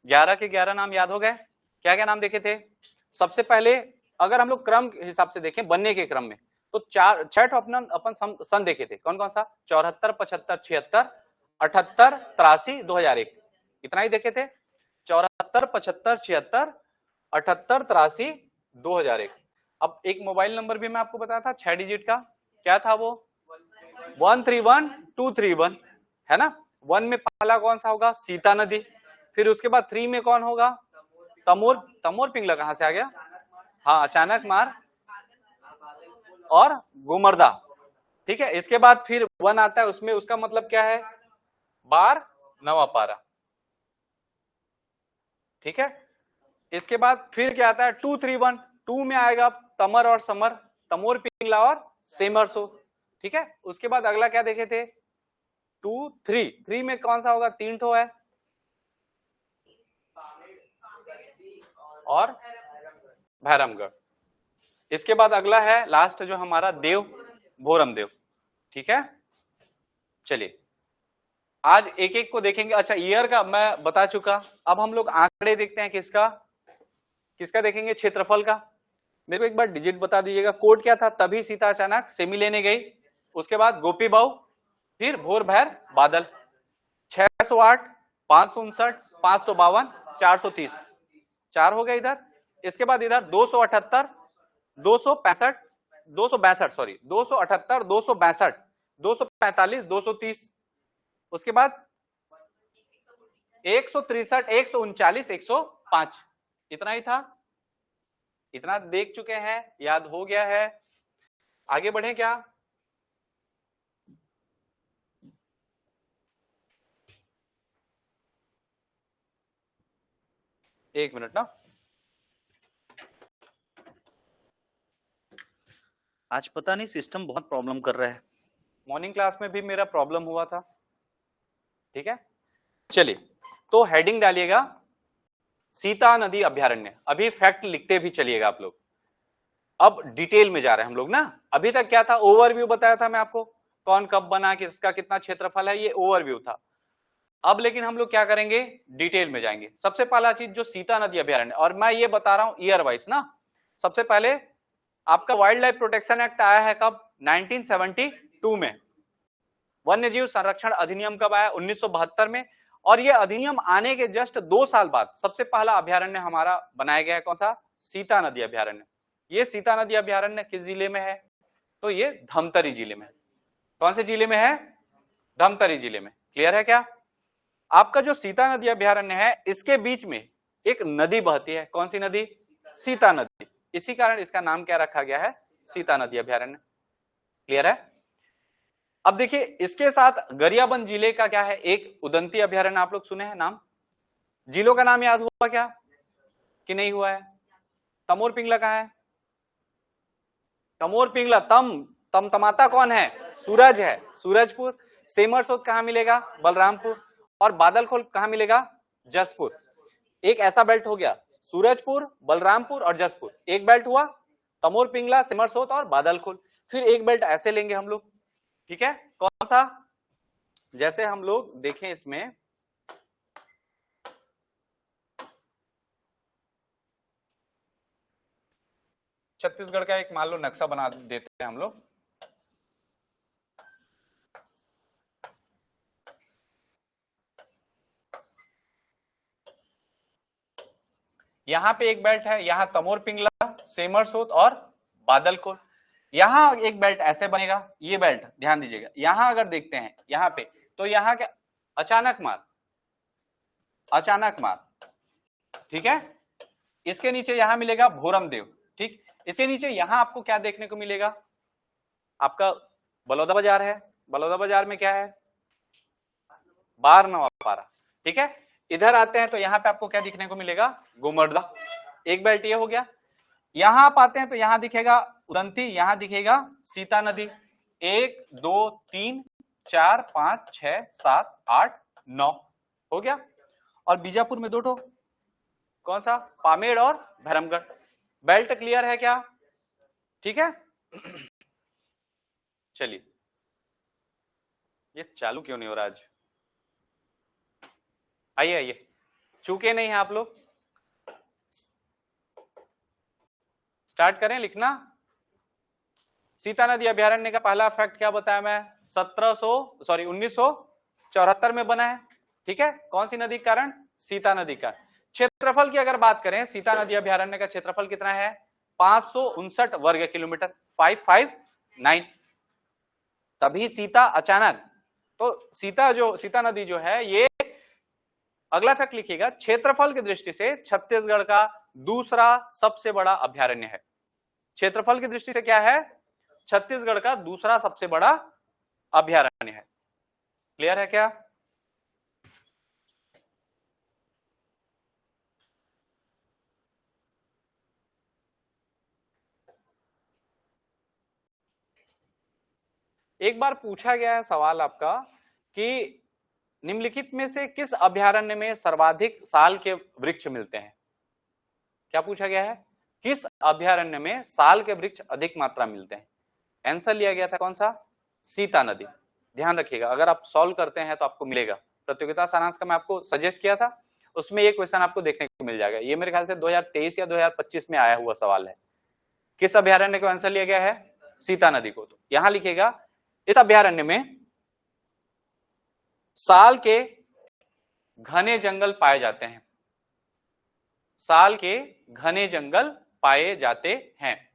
11 के 11 नाम याद हो गए? क्या क्या नाम देखे थे? सबसे पहले अगर हम लोग क्रम के हिसाब से देखें, बनने के क्रम में, तो छठ अपन सन देखे थे। कौन कौन सा? 74, 75, 76, 78, 83, 2001। इतना ही देखे थे। 74, 75, 76, 78, 83, 2001। अब एक मोबाइल नंबर भी मैं आपको बताया था 6 डिजिट का, क्या था वो? 131231, है ना। 1 में पहला कौन सा होगा? सीता नदी। फिर उसके बाद 3 में कौन होगा? तमोर पिंगला कहां से आ गया? हाँ, अचानक मार और गोमर्दा। ठीक है, इसके बाद फिर 1 आता है, उसमें उसका मतलब क्या है? बार नवा पारा। ठीक है, इसके बाद फिर क्या आता है? 231। 2 में आएगा तमर और समर, तमोर पिंगला और सेमर सो। ठीक है, उसके बाद अगला क्या देखे थे? 2, 3। 3 में कौन सा होगा? 3 ठो है, और भैरमगढ़। इसके बाद अगला है लास्ट जो हमारा देव, भोरम देव। ठीक है, चलिए आज एक एक को देखेंगे। अच्छा, ईयर का मैं बता चुका, अब हम लोग आंकड़े देखते हैं। किसका किसका देखेंगे? क्षेत्रफल का। मेरे को एक बार डिजिट बता दीजिएगा, कोड क्या था? तभी सीता अचानक सेमी लेने गई, उसके बाद गोपी बाऊ, फिर भोर भैर बादल। 608, 559, 552, 430, 4 हो गए इधर। इसके बाद इधर 278, 265, 262, सॉरी 278, 262, 245, 230। उसके बाद 163, 139, 105। इतना ही था। इतना देख चुके हैं, याद हो गया है। आगे बढ़े क्या? एक मिनट ना, आज पता नहीं सिस्टम बहुत प्रॉब्लम कर रहा है। मॉर्निंग क्लास में भी मेरा प्रॉब्लम हुआ था। ठीक है, चलिए तो हेडिंग डालिएगा सीता नदी अभ्यारण्य। अभी फैक्ट लिखते भी चलिएगा आप लोग। अब डिटेल में जा रहे हैं हम लोग ना। अभी तक क्या था? ओवरव्यू बताया था मैं आपको, कौन कब बना, किसका कितना क्षेत्रफल है, ये ओवरव्यू था। अब लेकिन हम लोग क्या करेंगे? डिटेल में जाएंगे। सबसे पहला चीज जो सीता नदी अभ्यारण्य, और मैं ये बता रहा हूं ईयर वाइज ना। सबसे पहले आपका वाइल्ड लाइफ प्रोटेक्शन एक्ट आया है कब? 1972 में। वन्य जीव संरक्षण अधिनियम कब आया? 1972 में। और ये अधिनियम आने के जस्ट 2 साल बाद सबसे पहला अभ्यारण्य हमारा बनाया गया है। कौन सा? सीता नदी अभ्यारण्य। ये सीता नदी अभ्यारण्य किस जिले में है? तो ये धमतरी जिले में। कौन से जिले में है? धमतरी जिले में। क्लियर है क्या? आपका जो सीता नदी अभ्यारण्य है, इसके बीच में एक नदी बहती है। कौन सी नदी? सीता नदी। इसी कारण इसका नाम क्या रखा गया है? सीता नदी अभ्यारण्य। क्लियर है? अब देखिए, इसके साथ गरियाबंद जिले का क्या है? एक उदंती अभ्यारण्य। आप लोग सुने हैं नाम? जिलों का नाम याद हुआ क्या कि नहीं हुआ है? तमोर पिंगला कहां है? तमोर पिंगला, तमतमाता कौन है? सूरज है, सूरजपुर। सेमरसोत कहां मिलेगा? बलरामपुर। और बादलखोल कहां मिलेगा? जसपुर। एक ऐसा बेल्ट हो गया, सूरजपुर, बलरामपुर और जसपुर एक बेल्ट हुआ। तमोर पिंगला, सिमरसोत और बादलखोल। फिर एक बेल्ट ऐसे लेंगे हम लोग। ठीक है, कौन सा? जैसे हम लोग देखें इसमें, छत्तीसगढ़ का एक मान लो नक्शा बना देते हैं हम लोग। यहां पे एक बेल्ट है, यहां तमोर पिंगला, सेमरसोत और बादलखोल। यहां एक बेल्ट ऐसे बनेगा, ये बेल्ट ध्यान दीजिएगा। यहां अगर देखते हैं यहां पे, तो यहां क्या? अचानक मार, अचानक मार। ठीक है, इसके नीचे यहां मिलेगा भोरम देव। ठीक, इसके नीचे यहां आपको क्या देखने को मिलेगा? आपका बलौदा बाजार है। बलौदा बाजार में क्या है? बार नवापारा। ठीक है, इधर आते हैं तो यहां पे आपको क्या दिखने को मिलेगा? गोमर्दा। एक बेल्ट ये हो गया। यहां आप आते हैं तो यहां दिखेगा उदंती, यहां दिखेगा सीता नदी। 1 2 3 4 5 6 7 8 9 हो गया। और बीजापुर में 2 ठो, कौन सा? पामेड़ और भैरमगढ़। बेल्ट क्लियर है क्या? ठीक है, चलिए। ये चालू क्यों नहीं हो रहा आज? आइए आइए, चूके नहीं है आप लोग? स्टार्ट करें लिखना। सीता नदी अभयारण्य का पहला फैक्ट क्या बताया मैं? 1974 में बना है। ठीक है, कौन सी नदी के कारण? सीता नदी का। क्षेत्रफल की अगर बात करें, सीता नदी अभयारण्य का क्षेत्रफल कितना है? 559 वर्ग किलोमीटर, 559। तभी सीता अचानक, तो सीता नदी जो है ये, अगला फैक्ट लिखिएगा, क्षेत्रफल की दृष्टि से छत्तीसगढ़ का दूसरा सबसे बड़ा अभयारण्य है। क्षेत्रफल की दृष्टि से क्या है? छत्तीसगढ़ का दूसरा सबसे बड़ा अभयारण्य है। क्लियर है क्या? एक बार पूछा गया है सवाल आपका कि निम्नलिखित में से किस अभयारण्य में सर्वाधिक साल के वृक्ष मिलते हैं? क्या पूछा गया है? किस अभयारण्य में साल के वृक्ष अधिक मात्रा मिलते हैं? आंसर लिया गया था कौन सा? सीता नदी। ध्यान रखिएगा, अगर आप सॉल्व करते हैं तो आपको मिलेगा। प्रतियोगिता सारांश का मैं आपको सजेस्ट किया था, उसमें एक क्वेश्चन आपको देखने को मिल जाएगा। ये मेरे ख्याल से 2023 या 2025 में आया हुआ सवाल है। किस अभयारण्य को आंसर लिया गया है? सीता नदी को। तो यहां लिखिएगा, इस अभयारण्य में साल के घने जंगल पाए जाते हैं। साल के घने जंगल पाए जाते हैं।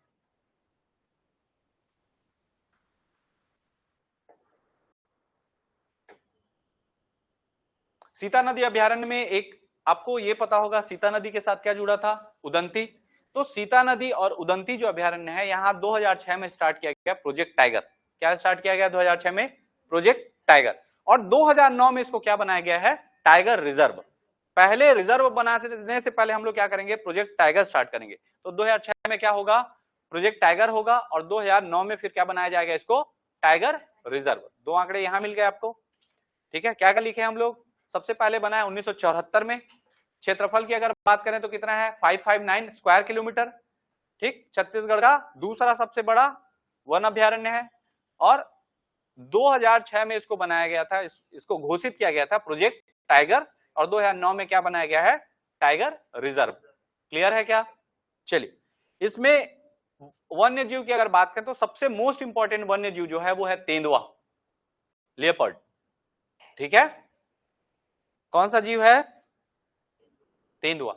सीता नदी अभयारण्य में एक आपको यह पता होगा, सीता नदी के साथ क्या जुड़ा था? उदंती। तो सीता नदी और उदंती जो अभयारण्य है, यहां 2006 में स्टार्ट किया गया प्रोजेक्ट टाइगर। क्या स्टार्ट किया गया 2006 में? Project tiger. और 2009 में इसको क्या बनाया गया है? Tiger reserve. पहले रिजर्व बनाने से पहले हम लोग क्या करेंगे? प्रोजेक्ट टाइगर स्टार्ट करेंगे। तो 2006 में क्या होगा? प्रोजेक्ट टाइगर होगा, और 2009 में फिर क्या बनाया जाएगा इसको? Tiger reserve. दो आंकड़े यहां मिल गए आपको। ठीक है, क्या लिखे हम लोग? सबसे पहले बना है 1974 में। क्षेत्रफल की अगर बात करें तो कितना है? 559 स्क्वायर किलोमीटर। ठीक, छत्तीसगढ़ का दूसरा सबसे बड़ा वन अभयारण्य है, और 2006 में इसको बनाया गया था, इसको घोषित किया गया था प्रोजेक्ट टाइगर, और 2009 में क्या बनाया गया है? Tiger reserve. क्लियर है क्या? चलिए, इसमें वन्य जीव की अगर बात करें तो सबसे मोस्ट इंपॉर्टेंट वन्य जीव जो है वो है तेंदुआ, लेपर्ड। ठीक है, कौन सा जीव है? तेंदुआ।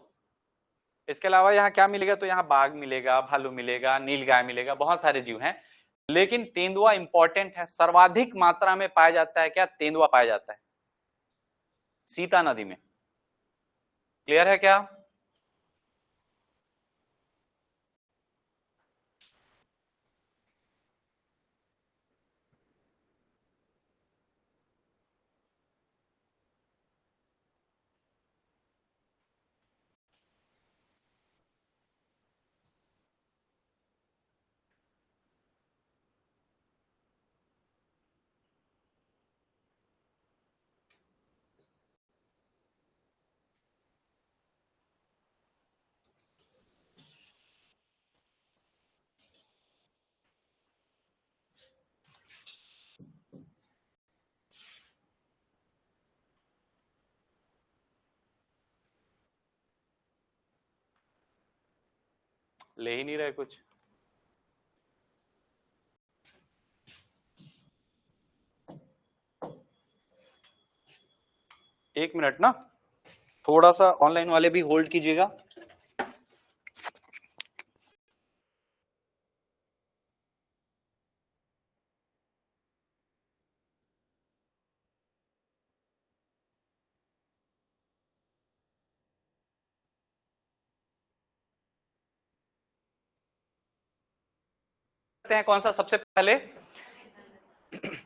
इसके अलावा यहाँ क्या मिलेगा? तो यहाँ बाघ मिलेगा, भालू मिलेगा, नीलगाय मिलेगा, बहुत सारे जीव हैं, लेकिन तेंदुआ इंपॉर्टेंट है। सर्वाधिक मात्रा में पाया जाता है क्या? तेंदुआ पाया जाता है सीता नदी में। क्लियर है क्या? ले ही नहीं रहे कुछ। एक मिनट ना, थोड़ा सा ऑनलाइन वाले भी होल्ड कीजिएगा। हैं कौन सा? सबसे पहले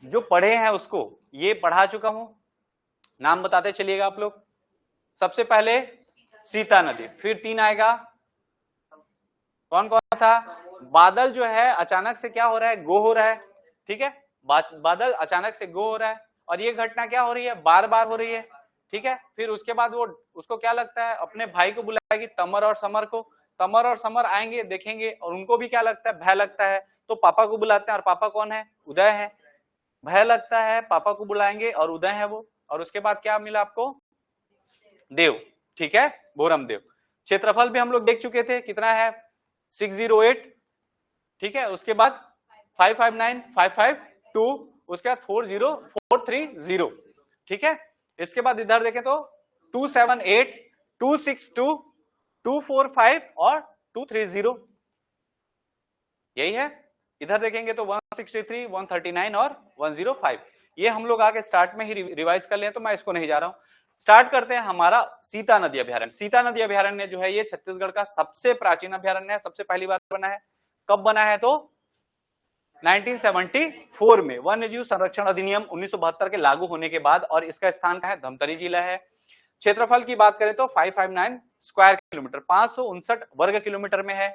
जो पढ़े हैं उसको ये पढ़ा चुका हूं, नाम बताते चलिएगा आप लोग। सबसे पहले सीता नदी, फिर 3 आएगा कौन कौन सा? बादल जो है अचानक से क्या हो रहा है? गो हो रहा है। ठीक है, बादल अचानक से गो हो रहा है, और ये घटना क्या हो रही है? बार बार हो रही है। ठीक है, फिर उसके बाद वो उसको क्या लगता है? अपने भाई को बुलाएगी, तमर और समर को। तमर और समर आएंगे, देखेंगे, और उनको भी क्या लगता है? भय लगता है, तो पापा को बुलाते हैं, और पापा कौन है? उदय है। भय लगता है, पापा को बुलाएंगे, और उदय है वो। और उसके बाद क्या मिला आपको? देव। ठीक है, भोरमदेव। क्षेत्रफल भी हम लोग देख चुके थे, कितना है 608, ठीक है। उसके बाद 559, 552, उसके बाद 40430, ठीक है। इसके बाद इधर देखें तो 278, 262, 245 और 230, यही है। इधर देखेंगे तो 163, 139 और 105। ये हम लोग आगे स्टार्ट में ही रिवाइज कर लें, तो मैं इसको नहीं जा रहा हूं। स्टार्ट करते हैं हमारा सीता नदी अभ्यारण्य। सीता नदी अभ्यारण्य जो है ये छत्तीसगढ़ का सबसे प्राचीन अभ्यारण्य है, सबसे पहली बार बना है। कब बना है तो 1974 में, वन्य जीव संरक्षण अधिनियम 1972 के लागू होने के बाद। और इसका स्थान है धमतरी जिला है। क्षेत्रफल की बात करें तो 559 स्क्वायर किलोमीटर, 559 वर्ग किलोमीटर में है।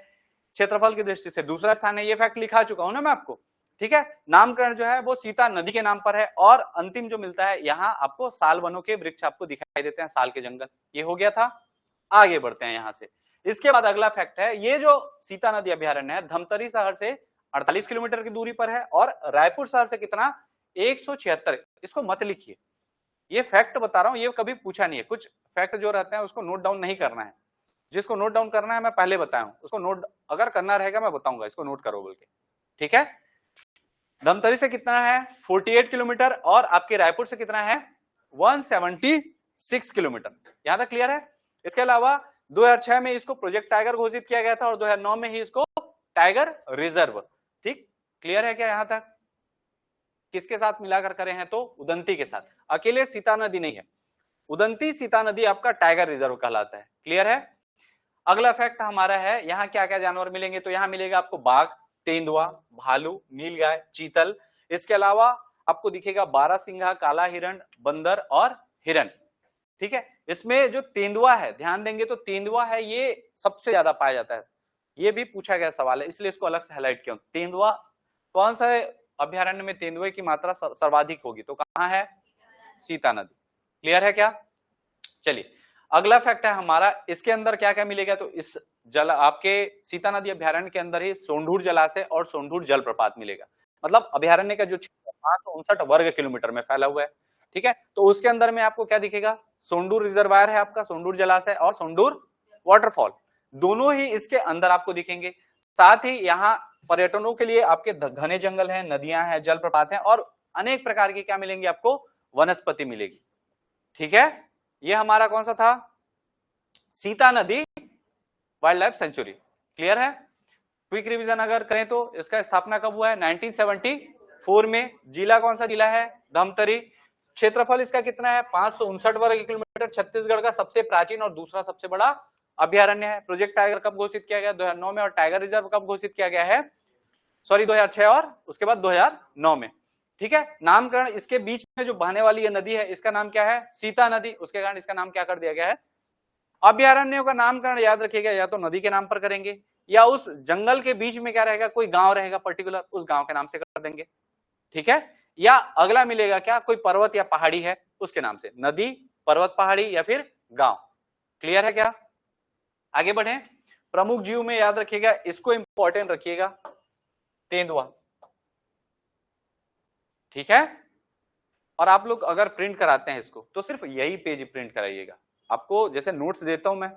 क्षेत्रफल की दृष्टि से दूसरा स्थान है, ये फैक्ट लिखा चुका हूं ना मैं आपको, ठीक है। नामकरण जो है वो सीता नदी के नाम पर है। और अंतिम जो मिलता है यहाँ आपको साल वनों के वृक्ष आपको दिखाई देते हैं, साल के जंगल। ये हो गया था, आगे बढ़ते हैं यहां से। इसके बाद अगला फैक्ट है, ये जो सीता नदी अभ्यारण्य है धमतरी शहर से 48 किलोमीटर की दूरी पर है और रायपुर शहर से कितना 176। इसको मत लिखिए, ये फैक्ट बता रहा हूं, ये कभी पूछा नहीं है। कुछ फैक्ट जो रहते हैं उसको नोट डाउन नहीं करना है, जिसको नोट डाउन करना है मैं पहले बताया हूं, उसको नोट अगर करना रहेगा मैं बताऊंगा, इसको नोट करो बोल के, ठीक है। धमतरी से कितना है 48 किलोमीटर और आपके रायपुर से कितना है 176 किलोमीटर। यहां तक क्लियर है। इसके अलावा 2006 में इसको प्रोजेक्ट टाइगर घोषित किया गया था और 2009 में ही इसको टाइगर रिजर्व, ठीक क्लियर है क्या यहां तक। किसके साथ मिलाकर करें हैं तो उदंती के साथ, अकेले सीता नदी नहीं है, उदंती सीता नदी आपका टाइगर रिजर्व कहलाता है, क्लियर है। अगला फैक्ट हमारा है यहाँ क्या क्या जानवर मिलेंगे, तो यहाँ मिलेगा आपको बाघ, तेंदुआ, भालू, नीलगाय, चीतल। इसके अलावा आपको दिखेगा बारहसिंघा, काला हिरण, बंदर और हिरण, ठीक है। इसमें जो तेंदुआ है ध्यान देंगे तो तेंदुआ है ये सबसे ज्यादा पाया जाता है, ये भी पूछा गया सवाल है इसलिए इसको अलग से हाईलाइट किया। तेंदुआ कौन सा अभ्यारण्य में तेंदुए की मात्रा सर्वाधिक होगी तो कहां है सीता नदी, क्लियर है क्या। चलिए अगला फैक्ट है हमारा, इसके अंदर क्या क्या मिलेगा तो इस जल आपके सीता नदी अभ्यारण्य के अंदर ही सोंढूर जलाशय और सोंढूर जलप्रपात मिलेगा। मतलब अभ्यारण्य का जो क्षेत्र 559 वर्ग किलोमीटर में फैला हुआ है, ठीक है। तो उसके अंदर में आपको क्या दिखेगा, सोंढूर रिजर्वायर है आपका, सोंढूर जलाशय और सोंढूर वाटरफॉल, दोनों ही इसके अंदर आपको दिखेंगे। साथ ही यहाँ पर्यटनों के लिए आपके घने जंगल है, नदियां हैं, जलप्रपात है और अनेक प्रकार की क्या मिलेंगी आपको वनस्पति मिलेगी, ठीक है। ये हमारा कौन सा था सीता नदी वाइल्ड लाइफ सेंचुरी, क्लियर है। क्विक रिवीजन अगर करें तो इसका स्थापना कब हुआ है 1974 में। जिला कौन सा जिला है धमतरी। क्षेत्रफल इसका कितना है 559 वर्ग किलोमीटर, छत्तीसगढ़ का सबसे प्राचीन और दूसरा सबसे बड़ा अभ्यारण्य है। प्रोजेक्ट टाइगर कब घोषित किया गया 2009 में और टाइगर रिजर्व कब घोषित किया गया है 2006 और उसके बाद 2009 में, ठीक है। नामकरण इसके बीच में जो बहने वाली ये नदी है इसका नाम क्या है सीता नदी, उसके कारण इसका नाम क्या कर दिया गया है। अभ्यारण्यों का नामकरण याद रखिएगा, या तो नदी के नाम पर करेंगे या उस जंगल के बीच में क्या रहेगा कोई गांव रहेगा पर्टिकुलर, उस गांव के नाम से कर देंगे, ठीक है। या अगला मिलेगा क्या कोई पर्वत या पहाड़ी है उसके नाम से, नदी, पर्वत, पहाड़ी या फिर गांव, क्लियर है क्या। आगे बढ़े। प्रमुख जीव में याद रखिएगा, इसको इंपॉर्टेंट रखिएगा, तेंदुआ, ठीक है। और आप लोग अगर प्रिंट कराते हैं इसको तो सिर्फ यही पेज प्रिंट कराइएगा। आपको जैसे नोट्स देता हूं मैं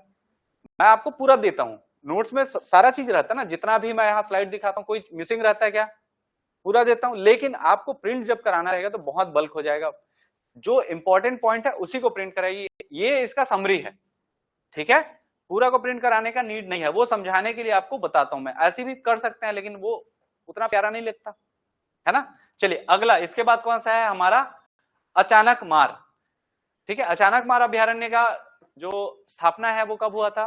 आपको पूरा देता हूं, नोट्स में सारा चीज रहता है ना, जितना भी मैं यहाँ स्लाइड दिखाता हूँ कोई मिसिंग रहता है क्या, पूरा देता हूं। लेकिन आपको प्रिंट जब कराना रहेगा तो बहुत बल्क हो जाएगा, जो इंपॉर्टेंट पॉइंट है उसी को प्रिंट कराइए। ये इसका समरी है, ठीक है। पूरा को प्रिंट कराने का नीड नहीं है, वो समझाने के लिए आपको बताता हूं मैं, ऐसे भी कर सकते हैं लेकिन वो उतना प्यारा नहीं लगता है ना। चलिए अगला, इसके बाद कौन सा है हमारा अचानक मार, ठीक है। अचानक मार अभ्यारण्य का जो स्थापना है वो कब हुआ था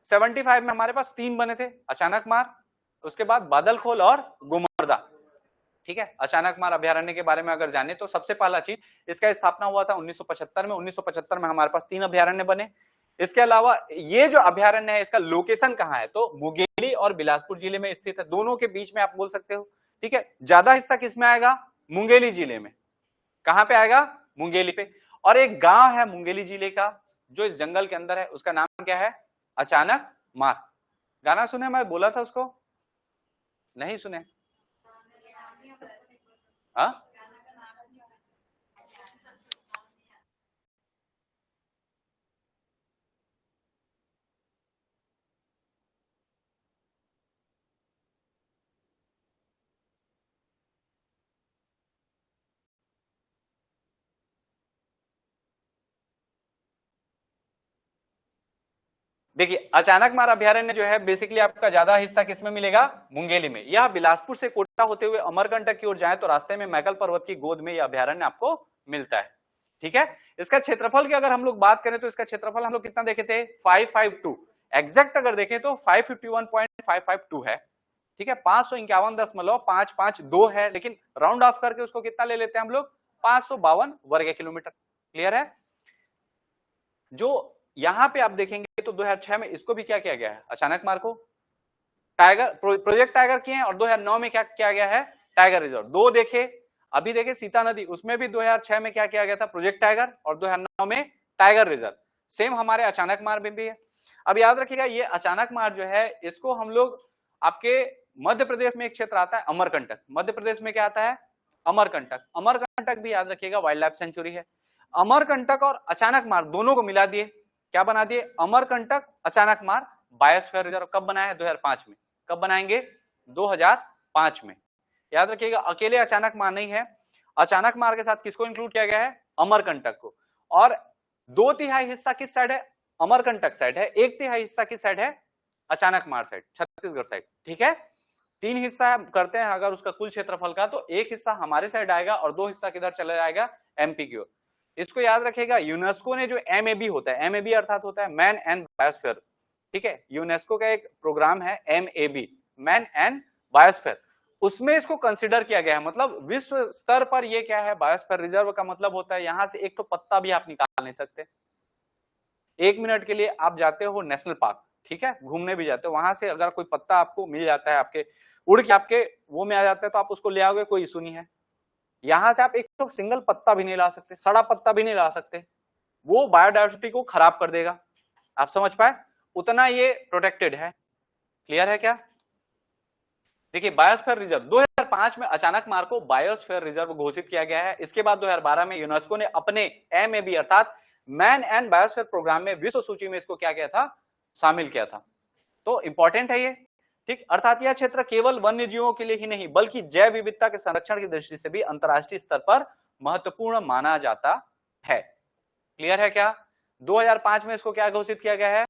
75 में। हमारे पास 3 बने थे, अचानक मार, उसके बाद बादलखोल और गुमरदा, ठीक है। अचानक मार अभ्यारण्य के बारे में अगर जाने तो सबसे पहला चीज इसका स्थापना हुआ था 1975 में। 1975 में हमारे पास 3 अभ्यारण्य बने। इसके अलावा ये जो अभ्यारण्य है इसका लोकेशन कहाँ है तो मुंगेली और बिलासपुर जिले में स्थित है, दोनों के बीच में आप बोल सकते हो, ठीक है। ज्यादा हिस्सा किसमें आएगा मुंगेली जिले में, कहां पे आएगा मुंगेली पे। और एक गांव है मुंगेली जिले का जो इस जंगल के अंदर है, उसका नाम क्या है अचानक मार। गाना सुने, मैं बोला था उसको, नहीं सुने हाँ देखिए अचानक मार अभ्यारण्य जो है बेसिकली आपका ज्यादा हिस्सा किसमें मिलेगा, मुंगेली में। यह बिलासपुर से कोटा होते हुए अमरकंटक की ओर जाए तो रास्ते में मैकल पर्वत की गोद में यह अभ्यारण्य आपको मिलता है। ठीक है, इसका क्षेत्रफल की अगर हम लोग बात करें तो इसका क्षेत्रफल हम लोग कितना देखे थे 552, एग्जैक्ट अगर देखें तो 551.552 है। ठीक है, 551.552 है, लेकिन राउंड ऑफ करके उसको कितना ले लेते हैं हम लोग 552 वर्ग किलोमीटर। क्लियर है। जो यहां पे आप देखेंगे तो 2006 में इसको भी क्या किया गया है, अचानक मार्ग को टाइगर प्रोजेक्ट टाइगर किए हैं, और 2009 में क्या किया गया है, टाइगर रिजर्व। दो देखे, अभी देखे सीता नदी, उसमें भी 2006 में क्या किया गया था, प्रोजेक्ट टाइगर, और 2009 में टाइगर रिजर्व। सेम हमारे अचानक मार्ग में भी है। अब याद रखिएगा ये अचानक मार्ग जो है इसको हम लोग आपके मध्य प्रदेश में एक क्षेत्र आता है अमरकंटक, मध्य प्रदेश में क्या आता है अमरकंटक। अमरकंटक भी याद रखिएगा वाइल्ड लाइफ सेंचुरी है। अमरकंटक और अचानक मार्ग दोनों को मिला दिए, क्या बना दिए, अमरकंटक अचानक मार्ग बायोस्फीयर रिजर्व। कब बनाया है, 2005 में। कब बनाएंगे, 2005 में। याद रखिएगा अकेले अचानक मार्ग नहीं है, अचानक मार्ग के साथ किसको इंक्लूड किया गया है, अमरकंटक को। और 2/3 हिस्सा किस साइड है, अमरकंटक साइड है, 1/3 हिस्सा किस साइड है, अचानक मार्ग साइड, छत्तीसगढ़ साइड। ठीक है, 3 हिस्सा करते हैं अगर उसका कुल क्षेत्रफल का, तो 1 हिस्सा हमारे साइड आएगा और 2 हिस्सा किधर चला जाएगा, एमपी की ओर। इसको याद रखिएगा यूनेस्को ने जो एमएबी होता है, एमएबी अर्थात होता है मैन एंड बायोस्फीयर। ठीक है, यूनेस्को का एक प्रोग्राम है एमएबी, मैन एंड बायोस्फीयर, उसमें इसको कंसिडर किया गया है। मतलब विश्व स्तर पर ये क्या है, बायोस्फीयर रिजर्व का मतलब होता है यहां से एक तो पत्ता भी आप निकाल नहीं सकते। 1 मिनट के लिए आप जाते हो नेशनल पार्क, ठीक है, घूमने भी जाते हो, वहां से अगर कोई पत्ता आपको मिल जाता है, आपके उड़ के आपके वो में आ जाता है, तो आप उसको ले आओगे, कोई इशू नहीं है। यहां से आप एक तो सिंगल पत्ता भी नहीं ला सकते, सड़ा पत्ता भी नहीं ला सकते, वो बायोडायवर्सिटी को खराब कर देगा। आप समझ पाए, उतना ये प्रोटेक्टेड है। क्लियर है क्या। देखिए बायोस्फीयर रिजर्व 2005 में अचानक मार्ग को बायोस्फीयर रिजर्व घोषित किया गया है। इसके बाद 2012 में यूनेस्को ने अपने एमएबी अर्थात मैन एंड बायोस्फीयर प्रोग्राम में विश्व सूची में इसको क्या किया था, शामिल किया था। तो इंपॉर्टेंट है ये। ठीक, अर्थात यह क्षेत्र केवल वन्य जीवों के लिए ही नहीं बल्कि जैव विविधता के संरक्षण की दृष्टि से भी अंतर्राष्ट्रीय स्तर पर महत्वपूर्ण माना जाता है। क्लियर है क्या। 2005 में इसको क्या घोषित किया गया है,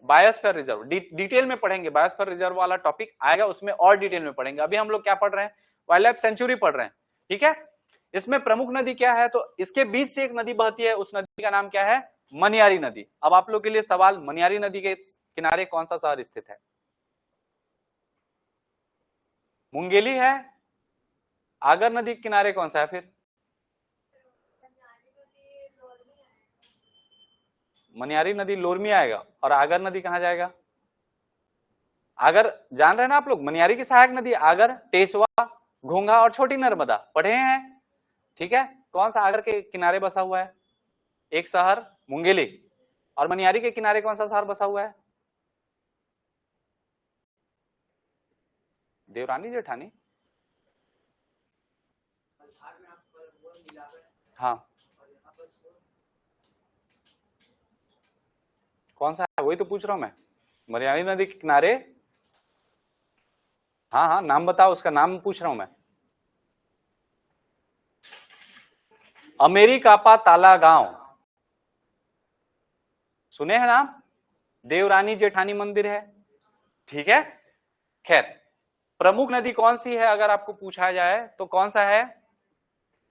बायोस्फीयर रिजर्व। डिटेल में पढ़ेंगे, बायोस्फीयर रिजर्व वाला टॉपिक आएगा उसमें और डिटेल में पढ़ेंगे। अभी हम लोग क्या पढ़ रहे हैं, वाइल्ड लाइफ सेंचुरी पढ़ रहे हैं। ठीक है, इसमें प्रमुख नदी क्या है, तो इसके बीच से एक नदी बहती है, उस नदी का नाम क्या है, मनियारी नदी। अब आप लोग के लिए सवाल, मनियारी नदी के किनारे कौन सा शहर स्थित है, मुंगेली है, आगर नदी के किनारे कौन सा है, फिर मनियारी नदी लोरमी आएगा, और आगर नदी कहां जाएगा, आगर जान रहे हैं ना आप लोग, मनियारी की सहायक नदी आगर, टेसवा, घोंघा और छोटी नर्मदा पढ़े हैं। ठीक है, कौन सा आगर के किनारे बसा हुआ है, एक शहर मुंगेली, और मनियारी के किनारे कौन सा शहर बसा हुआ है, देवरानी जेठानी। हाँ कौन सा है, वही तो पूछ रहा हूं मैं, मनियारी नदी के किनारे। हाँ हाँ नाम बताओ, उसका नाम पूछ रहा हूं मैं। अमेरिकापा ताला गांव, सुने हैं नाम, देवरानी जेठानी मंदिर है। ठीक है, खैर प्रमुख नदी कौन सी है अगर आपको पूछा जाए तो कौन सा है,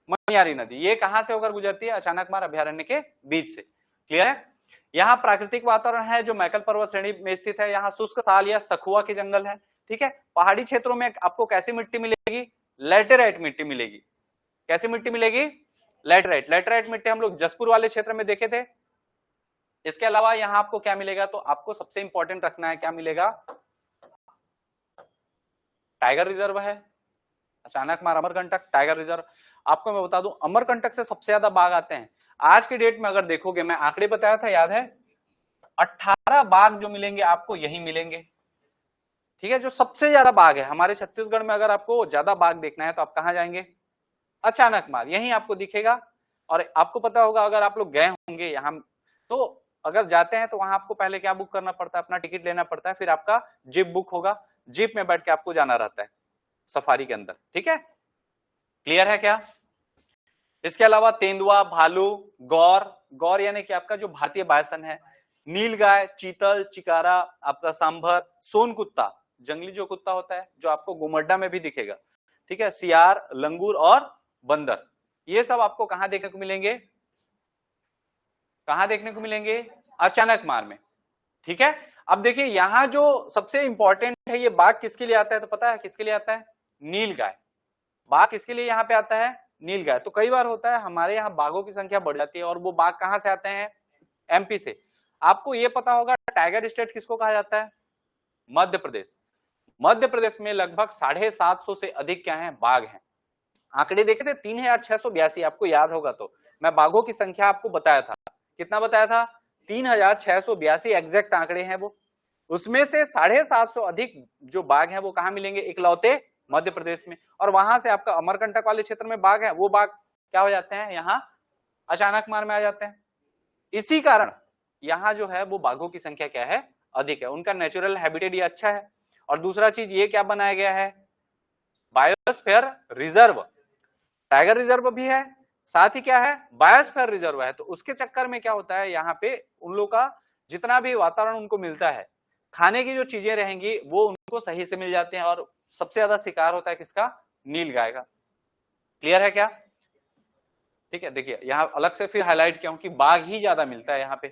मनियारी नदी। ये कहां से होकर गुजरती है, अचानक मार्ग अभ्यारण्य के बीच से। क्लियर है। यहाँ प्राकृतिक वातावरण है जो मैकल पर्वत श्रेणी में स्थित है, यहाँ शुष्क साल या सखुआ के जंगल है। ठीक है, पहाड़ी क्षेत्रों में आपको कैसी मिट्टी मिलेगी, लैटेराइट मिट्टी मिलेगी। कैसी मिट्टी मिलेगी, लैटेराइट। लैटेराइट मिट्टी हम लोग जसपुर वाले क्षेत्र में देखे थे। इसके अलावा यहाँ आपको क्या मिलेगा, तो आपको सबसे इंपॉर्टेंट रखना है, क्या मिलेगा, टाइगर रिजर्व है, अचानक मार्ग अमरकंटक टाइगर रिजर्व। आपको मैं बता दूं अमरकंटक से सबसे ज्यादा बाघ आते हैं। आज के डेट में अगर देखोगे, मैं आंकड़े बताया था याद है, 18 बाघ जो मिलेंगे आपको यही मिलेंगे। ठीक है, जो सबसे ज्यादा बाघ है हमारे छत्तीसगढ़ में, अगर आपको ज्यादा बाघ देखना है तो आप कहां जाएंगे, अचानक मार्ग, यही आपको दिखेगा। और आपको पता होगा अगर आप लोग गए होंगे यहाँ, तो अगर जाते हैं तो वहां आपको पहले क्या बुक करना पड़ता है, अपना टिकट लेना पड़ता है, फिर आपका जीप बुक होगा, जीप में बैठ के आपको जाना रहता है सफारी के अंदर। ठीक है, क्लियर है क्या। इसके अलावा तेंदुआ, भालू, गौर, गौर यानी कि आपका जो भारतीय बायसन है, नीलगाय, चीतल, चिकारा, आपका सांभर, सोन कुत्ता, जंगली जो कुत्ता होता है जो आपको गोमड्डा में भी दिखेगा, ठीक है, सियार, लंगूर और बंदर, ये सब आपको कहां देखने को मिलेंगे, कहां देखने को मिलेंगे, अचानक मार में, ठीक है। अब देखिए यहां जो सबसे इंपॉर्टेंट है, ये बाघ किसके लिए आता है, तो पता है किसके लिए आता है, नीलगाय। बाघ किसके लिए यहाँ पे आता है, नीलगाय। तो कई बार होता है हमारे यहाँ बाघों की संख्या बढ़ जाती है और वो बाघ कहां से आते हैं, एमपी से। आपको ये पता होगा टाइगर स्टेट किसको कहा जाता है, मध्य प्रदेश। मध्य प्रदेश में लगभग 750 से अधिक क्या है, बाघ हैं। आंकड़े देखे थे 3682, आपको याद होगा तो मैं बाघों की संख्या आपको बताया था, कितना बताया था, 3682 एग्जैक्ट आंकड़े हैं वो। उसमें से 750 अधिक जो बाघ हैं वो कहां मिलेंगे, इकलौते मध्य प्रदेश में। और वहां से आपका अमरकंटक वाले क्षेत्र में बाघ है, वो बाघ क्या हो जाते हैं, यहाँ अचानक मार में आ जाते हैं। इसी कारण यहाँ जो है वो बाघों की संख्या क्या है, अधिक है, उनका नेचुरल हैबिटेट ये अच्छा है। और दूसरा चीज ये क्या बनाया गया है, बायोस्फीयर रिजर्व, टाइगर रिजर्व भी है, साथ ही क्या है, बायोस्फीयर रिजर्व है। तो उसके चक्कर में क्या होता है, यहाँ पे उन लोग का जितना भी वातावरण उनको मिलता है, खाने की जो चीजें रहेंगी वो उनको सही से मिल जाते हैं। और सबसे ज्यादा शिकार होता है किसका, नीलगाय का। क्लियर है क्या, ठीक है। देखिए यहाँ अलग से फिर हाईलाइट किया हूं कि बाघ ही ज्यादा मिलता है यहाँ पे,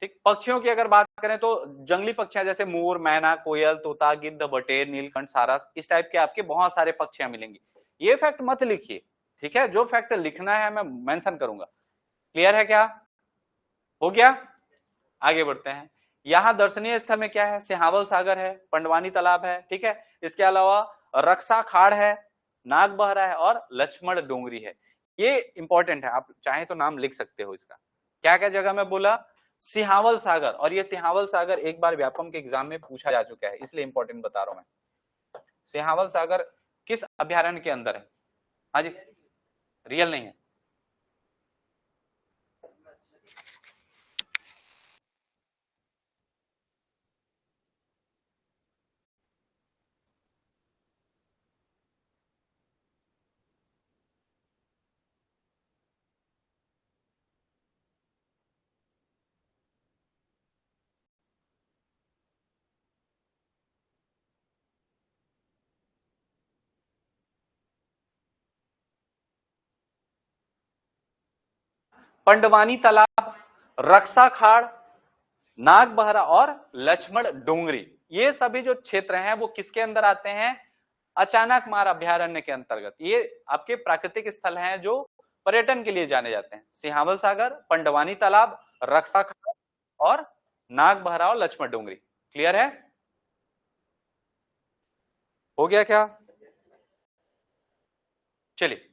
ठीक। पक्षियों की अगर बात करें तो जंगली पक्षियां जैसे मोर, मैना, कोयल, तोता, गिद्ध, बटेर, नीलकंठ, सारस, इस टाइप के आपके बहुत सारे पक्षियां मिलेंगी। ये फैक्ट मत लिखिए, ठीक है, जो फैक्ट लिखना है मैं मेंशन करूंगा। क्लियर है क्या, हो गया, आगे बढ़ते हैं। यहाँ दर्शनीय स्थल में क्या है, सिहावल सागर है, पंडवानी तालाब है, ठीक है। इसके अलावा रक्षा खाड़ है, नाग बहरा है और लक्ष्मण डोंगरी है। ये इंपॉर्टेंट है, आप चाहें तो नाम लिख सकते हो इसका। क्या क्या जगह में बोला, सिहावल सागर। और ये सिहावल सागर एक बार व्यापम के एग्जाम में पूछा जा चुका है, इसलिए इंपॉर्टेंट बता रहा हूं मैं। सिहावल सागर किस अभ्यारण्य के अंदर है, हाँ जी, रियल नहीं है, पंडवानी तालाब, रक्षा खाड़, नाग बहरा और लक्ष्मण डोंगरी, ये सभी जो क्षेत्र हैं वो किसके अंदर आते हैं, अचानक मार अभ्यारण्य के अंतर्गत। ये आपके प्राकृतिक स्थल हैं जो पर्यटन के लिए जाने जाते हैं। सिहावल सागर, पंडवानी तालाब, रक्षा खाड़ और नाग बहरा और लक्ष्मण डोंगरी। क्लियर है, हो गया क्या, चलिए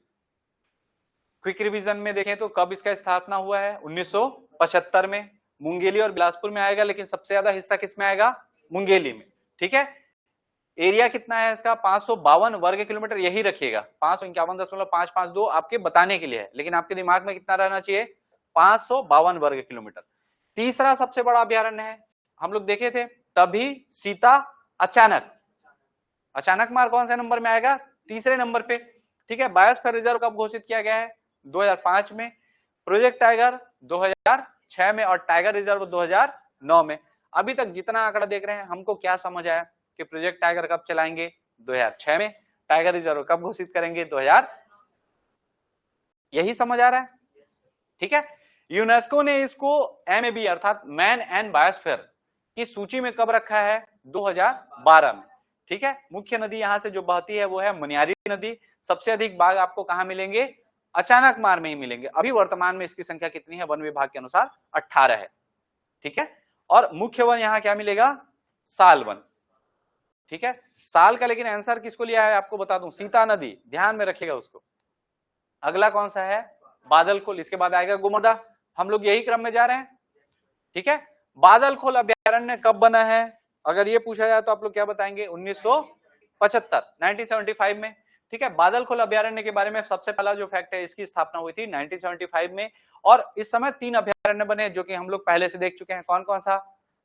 क्विक रिवीजन में देखें तो कब इसका स्थापना हुआ है, 1975 में। मुंगेली और बिलासपुर में आएगा, लेकिन सबसे ज्यादा हिस्सा किस में आएगा, मुंगेली में, ठीक है। एरिया कितना है इसका, 552 वर्ग किलोमीटर, यही रखिएगा, 551.552 आपके बताने के लिए है, लेकिन आपके दिमाग में कितना रहना चाहिए, 552 वर्ग किलोमीटर। तीसरा सबसे बड़ा अभ्यारण्य है, हम लोग देखे थे तभी सीता अचानक, अचानक मार कौन से नंबर में आएगा, तीसरे नंबर पे, ठीक है। बायोस्फीयर रिजर्व कब घोषित किया गया है, 2005 में। प्रोजेक्ट टाइगर 2006 में और टाइगर रिजर्व 2009 में। अभी तक जितना आंकड़ा देख रहे हैं हमको क्या समझ आया कि प्रोजेक्ट टाइगर कब चलाएंगे, 2006 में। टाइगर रिजर्व कब घोषित करेंगे, 2000, यही समझ आ रहा है, ठीक है। यूनेस्को ने इसको MAB अर्थात मैन एंड बायोस्फीयर की सूची में कब रखा है, 2012 में, ठीक है। मुख्य नदी यहां से जो बहती है वो है मनियारी नदी। सबसे अधिक बाघ आपको कहां मिलेंगे, अचानक मार में ही मिलेंगे। अभी वर्तमान में इसकी संख्या कितनी है, वन विभाग के अनुसार 18 है, ठीक है। और मुख्य वन यहां क्या मिलेगा, साल वन, ठीक है। साल का लेकिन आंसर किसको लिया है आपको बता दूं, सीता नदी, ध्यान में रखिएगा उसको। अगला कौन सा है, बादलखोल, इसके बाद आएगा गुमदा। हम लोग यही क्रम में जा रहे हैं, ठीक है। बादलखोल अभ्यारण्य कब बना है, अगर ये पूछा जाए तो आप लोग क्या बताएंगे, 1975 में, ठीक है। बादलखोल अभ्यारण्य के बारे में सबसे पहला जो फैक्ट है, इसकी स्थापना हुई थी 1975 में। और इस समय 3 अभ्यारण्य बने जो कि हम लोग पहले से देख चुके हैं। कौन कौन सा,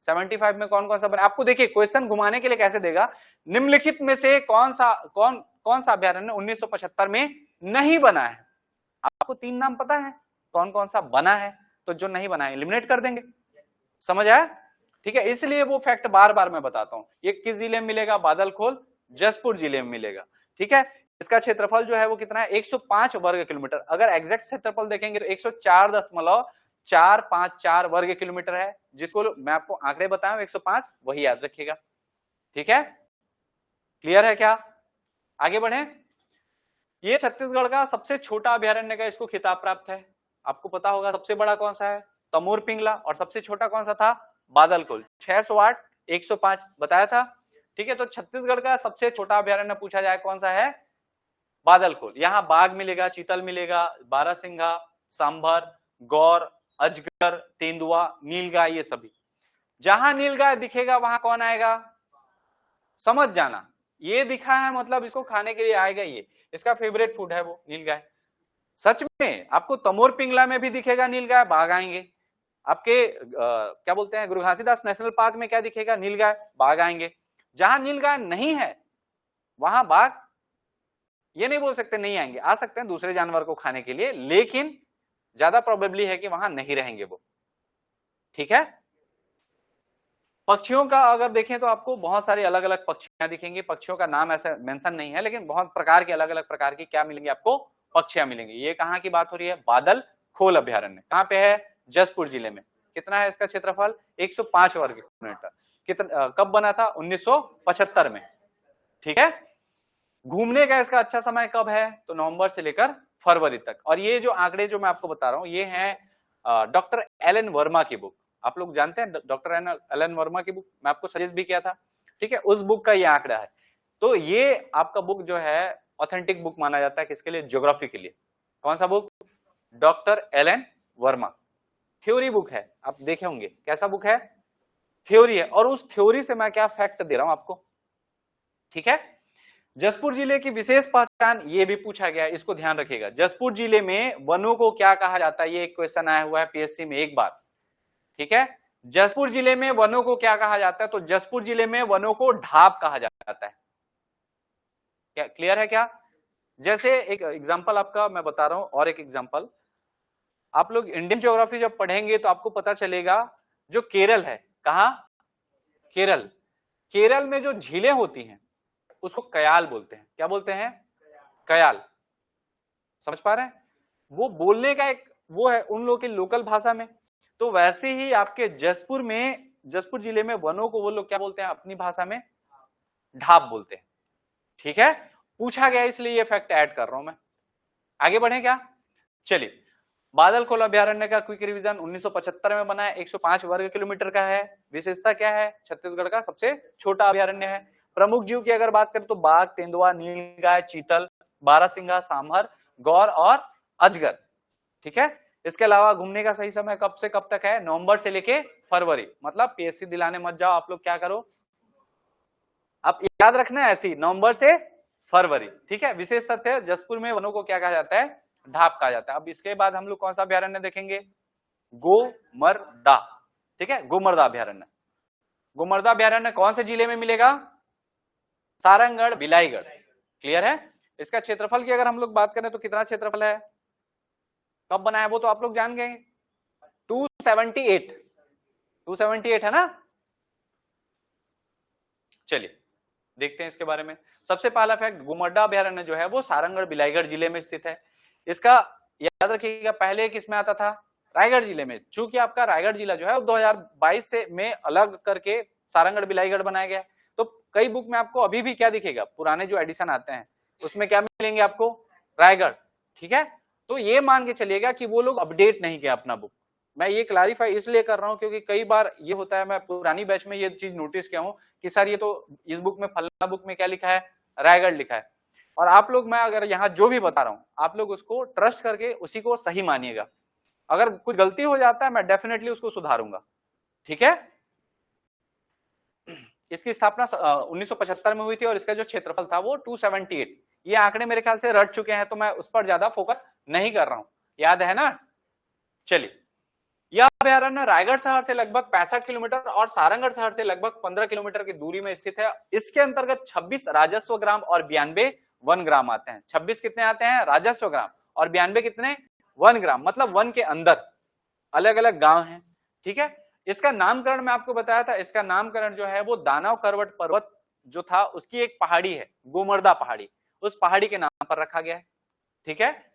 75 में कौन कौन सा बना, आपको देखिए क्वेश्चन घुमाने के लिए कैसे देगा, निम्नलिखित में से कौन सा अभ्यारण्य 1975 में नहीं बना है। आपको 3 नाम पता है कौन कौन सा बना है, तो जो नहीं बना है एलिमिनेट कर देंगे, समझ आया? ठीक है, इसलिए वो फैक्ट बार बार मैं बताता हूं। ये किस जिले में मिलेगा? बादलखोल जसपुर जिले में मिलेगा। ठीक है, इसका क्षेत्रफल जो है वो कितना है? 105 वर्ग किलोमीटर। अगर एग्जैक्ट क्षेत्रफल देखेंगे तो 104.454 वर्ग किलोमीटर है, जिसको मैं आपको आंकड़े बताया 105, वही याद रखिएगा। ठीक है, क्लियर है क्या? आगे बढ़े। ये छत्तीसगढ़ का सबसे छोटा अभयारण्य का इसको खिताब प्राप्त है। आपको पता होगा सबसे बड़ा कौन सा है? तमोर पिंगला, और सबसे छोटा कौन सा था? बादलखोल। 608, 105 बताया था। ठीक है, तो छत्तीसगढ़ का सबसे छोटा अभयारण्य पूछा जाए कौन सा है? बादलखोल। यहाँ बाघ मिलेगा, चीतल मिलेगा, बारहसिंघा, सांभर, गौर, अजगर, तेंदुआ, नीलगाय, ये सभी। जहां नीलगाय दिखेगा वहां कौन आएगा? समझ जाना, ये दिखा है मतलब इसको खाने के लिए आएगा। ये इसका फेवरेट फूड है वो नीलगाय। सच में आपको तमोर पिंगला में भी दिखेगा नीलगाय, बाघ आएंगे। आपके क्या बोलते हैं, गुरु घासीदास नेशनल पार्क में क्या दिखेगा? नीलगाय, बाघ आएंगे। जहां नीलगाय नहीं है वहां बाघ, ये नहीं बोल सकते नहीं आएंगे, आ सकते हैं दूसरे जानवर को खाने के लिए, लेकिन ज्यादा प्रोबेबली है कि वहां नहीं रहेंगे वो। ठीक है, पक्षियों का अगर देखें तो आपको बहुत सारे अलग अलग पक्षियां दिखेंगे। पक्षियों का नाम ऐसे मेंशन नहीं है, लेकिन बहुत प्रकार के अलग अलग प्रकार की क्या मिलेंगे आपको? पक्षियां मिलेंगी। ये कहाँ की बात हो रही है? बादलखोल अभयारण्य। कहाँ पे है? जसपुर जिले में। कितना है इसका क्षेत्रफल? 105 वर्ग किलोमीटर। कितना कब बना था? 1975 में। ठीक है, घूमने का इसका अच्छा समय कब है? तो नवंबर से लेकर फरवरी तक। और ये जो आंकड़े जो मैं आपको बता रहा हूं ये है डॉक्टर एलन वर्मा की बुक। आप लोग जानते हैं डॉक्टर एलन वर्मा की बुक, मैं आपको सजेस्ट भी किया था। ठीक है, उस बुक का ये आंकड़ा है। तो ये आपका बुक जो है ऑथेंटिक बुक माना जाता है किसके लिए? ज्योग्राफी के लिए। कौन सा book? Doctor Alan Verma. Theory book है, आप देखे होंगे। कैसा बुक है? थ्योरी है। और उस थ्योरी से मैं क्या फैक्ट दे रहा हूं आपको। ठीक है, जसपुर जिले की विशेष पहचान ये भी पूछा गया है, इसको ध्यान रखिएगा। जसपुर जिले में वनों को क्या कहा जाता है? ये एक क्वेश्चन आया हुआ है पीएससी में एक बार। ठीक है, जसपुर जिले में वनों को क्या कहा जाता है? तो जसपुर जिले में वनों को ढाब कहा जाता है। क्या क्लियर है क्या? जैसे एक एग्जांपल आपका मैं बता रहा हूं, और एक एग्जांपल। आप लोग इंडियन ज्योग्राफी जब पढ़ेंगे तो आपको पता चलेगा जो केरल है, कहा? केरल। केरल में जो झीलें होती हैं उसको कयाल बोलते हैं। क्या बोलते हैं? कयाल। समझ पा रहे हैं? वो बोलने का एक वो है उन लोगों की लोकल भाषा में। तो वैसे ही आपके जसपुर में, जसपुर जिले में वनों को वो लोग क्या बोलते हैं अपनी भाषा में? ढाब बोलते हैं। ठीक है, पूछा गया इसलिए ये फैक्ट ऐड कर रहा हूं मैं। आगे बढ़े क्या? चलिए, बादलखोल अभयारण्य का क्विक रिवीजन 1975 में बना है। 105 वर्ग किलोमीटर का है। विशेषता क्या है? छत्तीसगढ़ का सबसे छोटा अभयारण्य है। प्रमुख जीव की अगर बात करें तो बाघ, तेंदुआ, नीलगाय, चीतल, बारहसिंघा, सांभर, गौर और अजगर। ठीक है, इसके अलावा घूमने का सही समय कब से कब तक है? नवंबर से लेके फरवरी। मतलब पीएससी दिलाने मत जाओ, आप लोग क्या करो, आप याद रखना है ऐसे ही, नवंबर से फरवरी। ठीक है, विशेष तथ्य जसपुर में वनों को क्या कहा जाता है? ढाब कहा जाता है। अब इसके बाद हम लोग कौन सा अभयारण्य देखेंगे? गोमर्दा। ठीक है, गोमर्दा अभयारण्य। गोमर्दा अभयारण्य कौन से जिले में मिलेगा? सारंगढ़, बिलाईगढ़। क्लियर है? इसका क्षेत्रफल की अगर हम लोग बात करें तो कितना क्षेत्रफल है? कब बना है वो तो आप लोग जान गए, 278। 278 है ना। चलिए देखते हैं इसके बारे में। सबसे पहला फैक्ट, गोमर्दा अभयारण्य जो है वो सारंगढ़, बिलाईगढ़ जिले में स्थित है। इसका याद रखिएगा पहले किसमें आता था? रायगढ़ जिले में। चूंकि आपका रायगढ़ जिला जो है 2022 से में अलग करके सारंगढ़, बिलाईगढ़ बनाया गया। तो कई बुक में आपको अभी भी क्या दिखेगा? पुराने जो एडिशन आते हैं उसमें क्या मिलेंगे आपको? रायगढ़। ठीक है, तो ये मान के चलिएगा कि वो लोग अपडेट नहीं किया अपना बुक। मैं ये क्लैरिफाई इसलिए कर रहा हूं क्योंकि कई बार ये होता है, मैं पुरानी बैच में ये चीज नोटिस किया हूं कि सर ये तो इस बुक में, फलाना बुक में क्या लिखा है? रायगढ़ लिखा है। और आप लोग, मैं अगर यहाँ जो भी बता रहा हूं आप लोग उसको ट्रस्ट करके उसी को सही मानिएगा। अगर कुछ गलती हो जाता है मैं डेफिनेटली उसको सुधारूंगा। ठीक है, इसकी स्थापना 1975 में हुई थी और इसका जो क्षेत्रफल था वो 278। ये आंकड़े मेरे ख्याल से रट चुके हैं तो मैं उस पर ज्यादा फोकस नहीं कर रहा हूं, याद है ना। चलिए, यह अभयारण्य रायगढ़ शहर से लगभग 65 किलोमीटर और सारंगढ़ शहर से लगभग 15 किलोमीटर की दूरी में स्थित है। इसके अंतर्गत 26 राजस्व ग्राम और 92 वन ग्राम आते हैं। 26 कितने आते हैं? राजस्व ग्राम, और 92 कितने? One gram. मतलब वन के अंदर अलग अलग गांव हैं। ठीक है, इसका नामकरण मैं आपको बताया था, इसका नामकरण जो है वो दानव करवट पर्वत जो था उसकी एक पहाड़ी है गोमर्दा पहाड़ी, उस पहाड़ी के नाम पर रखा गया है। ठीक है,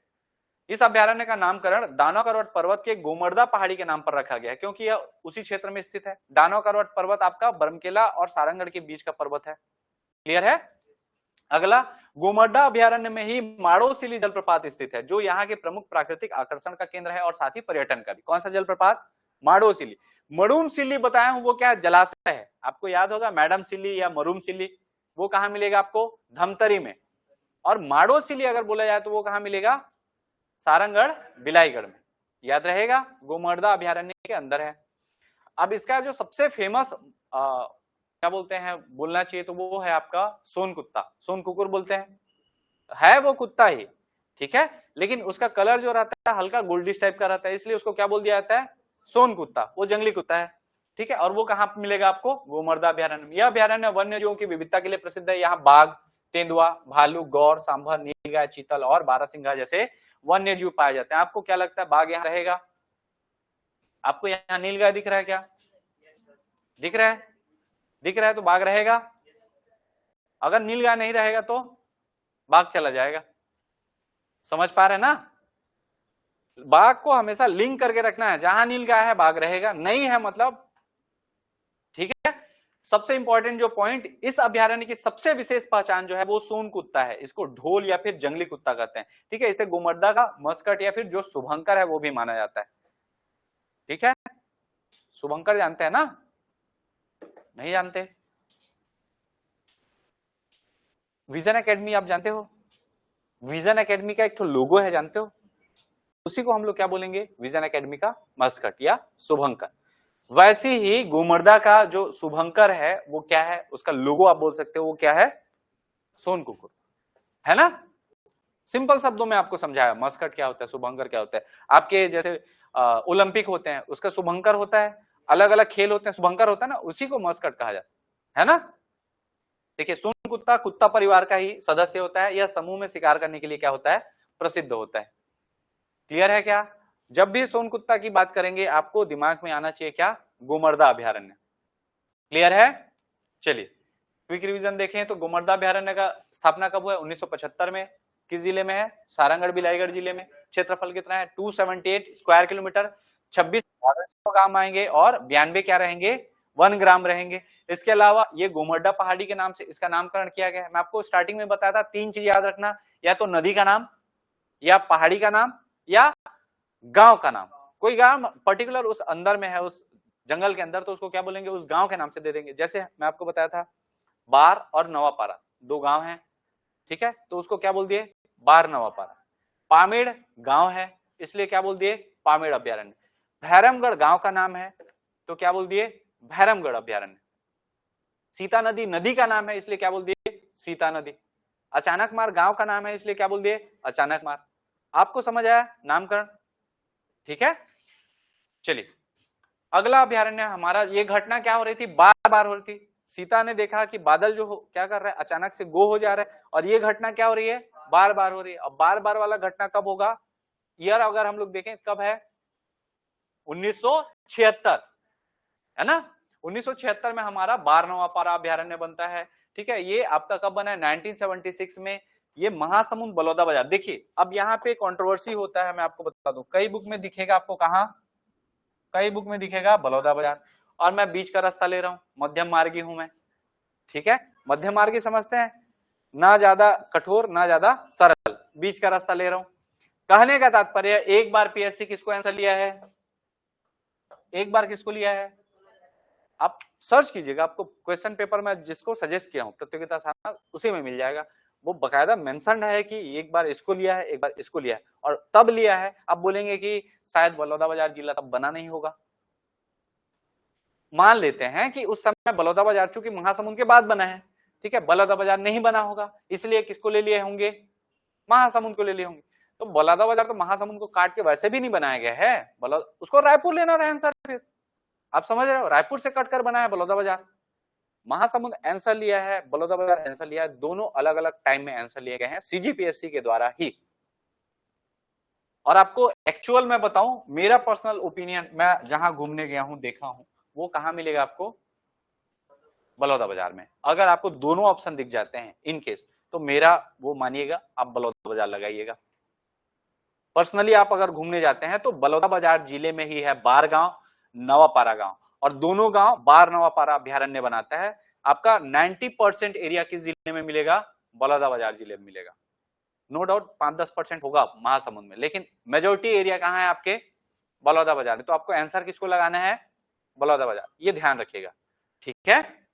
इस अभ्यारण्य का नामकरण दानव करवट पर्वत के गोमर्दा पहाड़ी के नाम पर रखा गया है क्योंकि यह उसी क्षेत्र में स्थित है। दानव करवट पर्वत आपका बरमकेला और सारंगगढ़ के बीच का पर्वत है। क्लियर है? अगला, गोमर्दा अभ्यारण्य में ही माड़ोसिली जलप्रपात स्थित है जो यहाँ के प्रमुख प्राकृतिक आकर्षण का केंद्र है और साथ ही पर्यटन का भी। कौन सा जलप्रपात? माड़ोसिली। मड़ूम सिल्ली बताया हूं वो क्या जलाशय है, आपको याद होगा मैडम सिल्ली या मरूम सिल्ली, वो कहां मिलेगा आपको? धमतरी में। और माड़ोसिली अगर बोला जाए तो वो कहां मिलेगा? सारंगगढ़ बिलाईगढ़ में। याद रहेगा, गोमर्दा अभ्यारण्य के अंदर है। अब इसका जो सबसे फेमस क्या बोलते हैं बोलना चाहिए तो वो है आपका सोन कुत्ता, सोन कुकुर बोलते हैं, है वो कुत्ता ही। ठीक है, लेकिन उसका कलर जो रहता है हल्का गोल्डिश टाइप का रहता है, इसलिए उसको क्या बोल दिया जाता है? सोन कुत्ता। वो जंगली कुत्ता है। ठीक है, और वो कहां पर मिलेगा आपको? गोमर्दा अभ्यारण्य में। यह अभ्यारण्य वन्य जीवों की विविधता के लिए प्रसिद्ध है। यहाँ बाघ, तेंदुआ, भालू, गौर, सांभर, नीलगाय, चीतल और बारहसिंघा जैसे वन्य जीव पाए जाते हैं। आपको क्या लगता है बाघ यहाँ रहेगा? आपको यहाँ नीलगाय दिख रहा है क्या? दिख रहा है? दिख रहा है तो बाघ रहेगा। अगर नीलगाय नहीं रहेगा तो बाघ चला जाएगा। समझ पा रहे हैं ना? बाघ को हमेशा लिंक करके रखना है, जहां नीलगाय है बाघ रहेगा, नहीं है मतलब। ठीक है, सबसे इंपॉर्टेंट जो पॉइंट, इस अभ्यारण्य की सबसे विशेष पहचान जो है वो सोन कुत्ता है। इसको ढोल या फिर जंगली कुत्ता कहते हैं। ठीक है, इसे गोमर्दा का मस्कट या फिर जो शुभंकर है वो भी माना जाता है। ठीक है, शुभंकर जानते हैं ना? नहीं जानते? विजन एकेडमी आप जानते हो? विजन एकेडमी का एक तो लोगो है, जानते हो? उसी को हम लोग क्या बोलेंगे? विजन एकेडमी का मस्कट या शुभंकर। वैसे ही गोमर्दा का जो शुभंकर है वो क्या है? उसका लोगो आप बोल सकते हो वो क्या है? सोन कुकुर, है ना? सिंपल शब्दों में आपको समझाया मस्कट क्या होता है, शुभंकर क्या होता है। आपके जैसे ओलंपिक होते हैं उसका शुभंकर होता है, अलग अलग खेल होते हैं शुभंकर होता है ना, उसी को मस्कट कहा जाता है ना? देखिए, सोन कुत्ता कुत्ता परिवार का ही सदस्य होता है। यह समूह में शिकार करने के लिए क्या होता है? प्रसिद्ध होता है। क्लियर है क्या? जब भी सोन कुत्ता की बात करेंगे आपको दिमाग में आना चाहिए क्या? गोमर्दा अभ्यारण्य। क्लियर है? चलिए क्विक रिवीजन देखें तो गोमर्दा अभ्यारण्य का स्थापना कब हुआ है? 1975 में। किस जिले में है? सारंगगढ़ बिलाईगढ़ जिले में। क्षेत्रफल कितना है? 278 स्क्वायर किलोमीटर। 26 गांव आएंगे और 92 क्या रहेंगे? वन ग्राम रहेंगे। इसके अलावा ये गोमर्दा पहाड़ी के नाम से इसका नामकरण किया गया है। मैं आपको स्टार्टिंग में बताया था 3 चीज याद रखना, या तो नदी का नाम, या पहाड़ी का नाम, या गांव का नाम। कोई गांव पर्टिकुलर उस अंदर में है, उस जंगल के अंदर, तो उसको क्या बोलेंगे? उस गांव के नाम से दे देंगे। जैसे मैं आपको बताया था बार और नवापारा 2 गांव हैं। ठीक है, तो उसको क्या बोल दिए? बार नवापारा। पामेड़ गांव है इसलिए क्या बोल दिए? पामेड़ अभ्यारण्य। भैरमगढ़ गांव का नाम है तो क्या बोल दिए? भैरमगढ़ अभ्यारण्य। सीता नदी नदी का नाम है इसलिए क्या बोल दिए? सीता नदी। अचानक मार गांव का नाम है इसलिए क्या बोल दिए? अचानक मार। आपको समझ आया नामकरण? ठीक है, चलिए अगला अभ्यारण्य हमारा। ये घटना क्या हो रही थी? बार बार हो रही थी। सीता ने देखा कि बादल जो क्या कर रहा है, अचानक से गो हो जा रहा है, और ये घटना क्या हो रही है? बार बार हो रही है। अब बार बार वाला घटना कब होगा? ईयर अगर हम लोग देखें कब है? 1976, है ना? 1976 में हमारा बार नवापारा अभ्यारण्य बनता है। ठीक है, ये आपका कब बना है? 1976 में। ये महासमुंद बलौदाबाजार। देखिए अब यहाँ पे कंट्रोवर्सी होता है, मैं आपको बता दूं, कई बुक में दिखेगा आपको, कहाँ? कई बुक में दिखेगा बलौदाबाजार, और मैं बीच का रास्ता ले रहा हूं, मध्यम मार्गी हूं मैं। ठीक है, मध्यम मार्गी समझते हैं, ना ज्यादा कठोर ना ज्यादा सरल, बीच का रास्ता ले रहा हूं। कहने का तात्पर्य, एक बार पीएससी किसको आंसर लिया है? एक बार किसको लिया है? आप सर्च कीजिएगा, आपको क्वेश्चन पेपर में जिसको सजेस्ट किया हूं प्रतियोगिता साधना, उसी में मिल जाएगा। वो बकायदा मेंशन है कि एक बार इसको लिया है एक बार इसको लिया है, और तब लिया है। आप बोलेंगे कि शायद बलौदाबाजार जिला तब बना नहीं होगा। मान लेते हैं कि उस समय बलौदाबाजार चूंकि महासमुंद के बाद बना है, ठीक है, बलौदाबाजार नहीं बना होगा, इसलिए किसको ले लिए होंगे? महासमुंद को ले लिए होंगे। तो बलौदाबाजार तो महासमुंद को काट के वैसे भी नहीं बनाया गया है, उसको रायपुर लेना था आंसर। फिर आप समझ रहे हो, रायपुर से कट कर बना है बलौदाबाजार। महासमुंद आंसर लिया है, बलौदाबाजार आंसर लिया है, दोनों अलग अलग टाइम में आंसर लिए गए हैं सीजीपीएससी के द्वारा ही। और आपको एक्चुअल में बताऊं, मेरा पर्सनल ओपिनियन, मैं जहां घूमने गया हूं देखा हूं, वो कहाँ मिलेगा आपको? बलौदा बाजार में। अगर आपको दोनों ऑप्शन दिख जाते हैं इन केस, तो मेरा वो मानिएगा, आप बलौदा बाजार लगाइएगा। पर्सनली आप अगर घूमने जाते हैं तो बलौदा बाजार जिले में ही है बार गांव, नवापारा गांव, और दोनों गांव बार नवापारा अभ्यारण्य बनाता है। आपका 90% एरिया किस जिले में मिलेगा? बलौदा बाजार जिले में मिलेगा। नो डाउट 5-10% होगा महासमुंद में, लेकिन मेजोरिटी एरिया कहां है आपके? बलौदा बाजार में। तो आपको आंसर किसको लगाना है? बलौदा बाजार। ये ध्यान रखिएगा, ठीक है।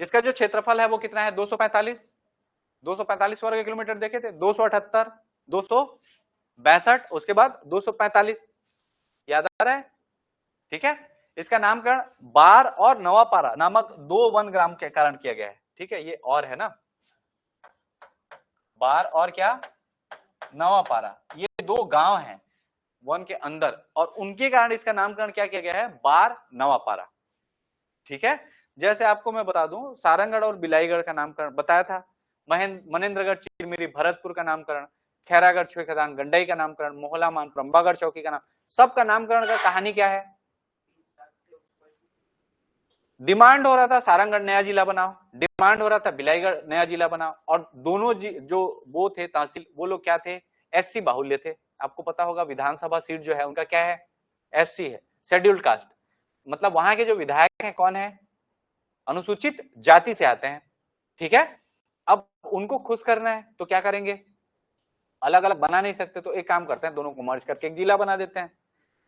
इसका जो क्षेत्रफल है वो कितना है? 245 वर्ग किलोमीटर देखे थे। 278, 262, उसके बाद 245, याद आ रहा है? ठीक है। इसका नामकरण बार और नवापारा नामक 2 वन ग्राम के कारण किया गया है। ठीक है, ये और है ना, बार और क्या? नवापारा, ये 2 गांव हैं वन के अंदर, और उनके कारण इसका नामकरण क्या किया गया है? बार नवापारा। ठीक है। जैसे आपको मैं बता दूं, सारंगगढ़ और बिलाईगढ़ का नामकरण बताया था, मनेन्द्रगढ़, चिरमिरी, भरतपुर का नामकरण, खैरागढ़, छुएखदान, गंडई का नामकरण, मोहला, मानपुर, अंबागढ़ चौकी का नाम, सबका नामकरण का कहानी क्या है? डिमांड हो रहा था सारंगगढ़ नया जिला बनाओ, डिमांड हो रहा था बिलाईगढ़ नया जिला बनाओ, और दोनों जो वो थे तहसील, वो लोग क्या थे? एससी बाहुल्य थे। आपको पता होगा विधानसभा सीट जो है उनका क्या है? एससी है, शेड्यूल्ड कास्ट। मतलब वहां के जो विधायक हैं कौन है? अनुसूचित जाति से आते हैं। ठीक है। अब उनको खुश करना है तो क्या करेंगे? अलग अलग बना नहीं सकते, तो एक काम करते हैं, दोनों को मर्ज करके एक जिला बना देते हैं।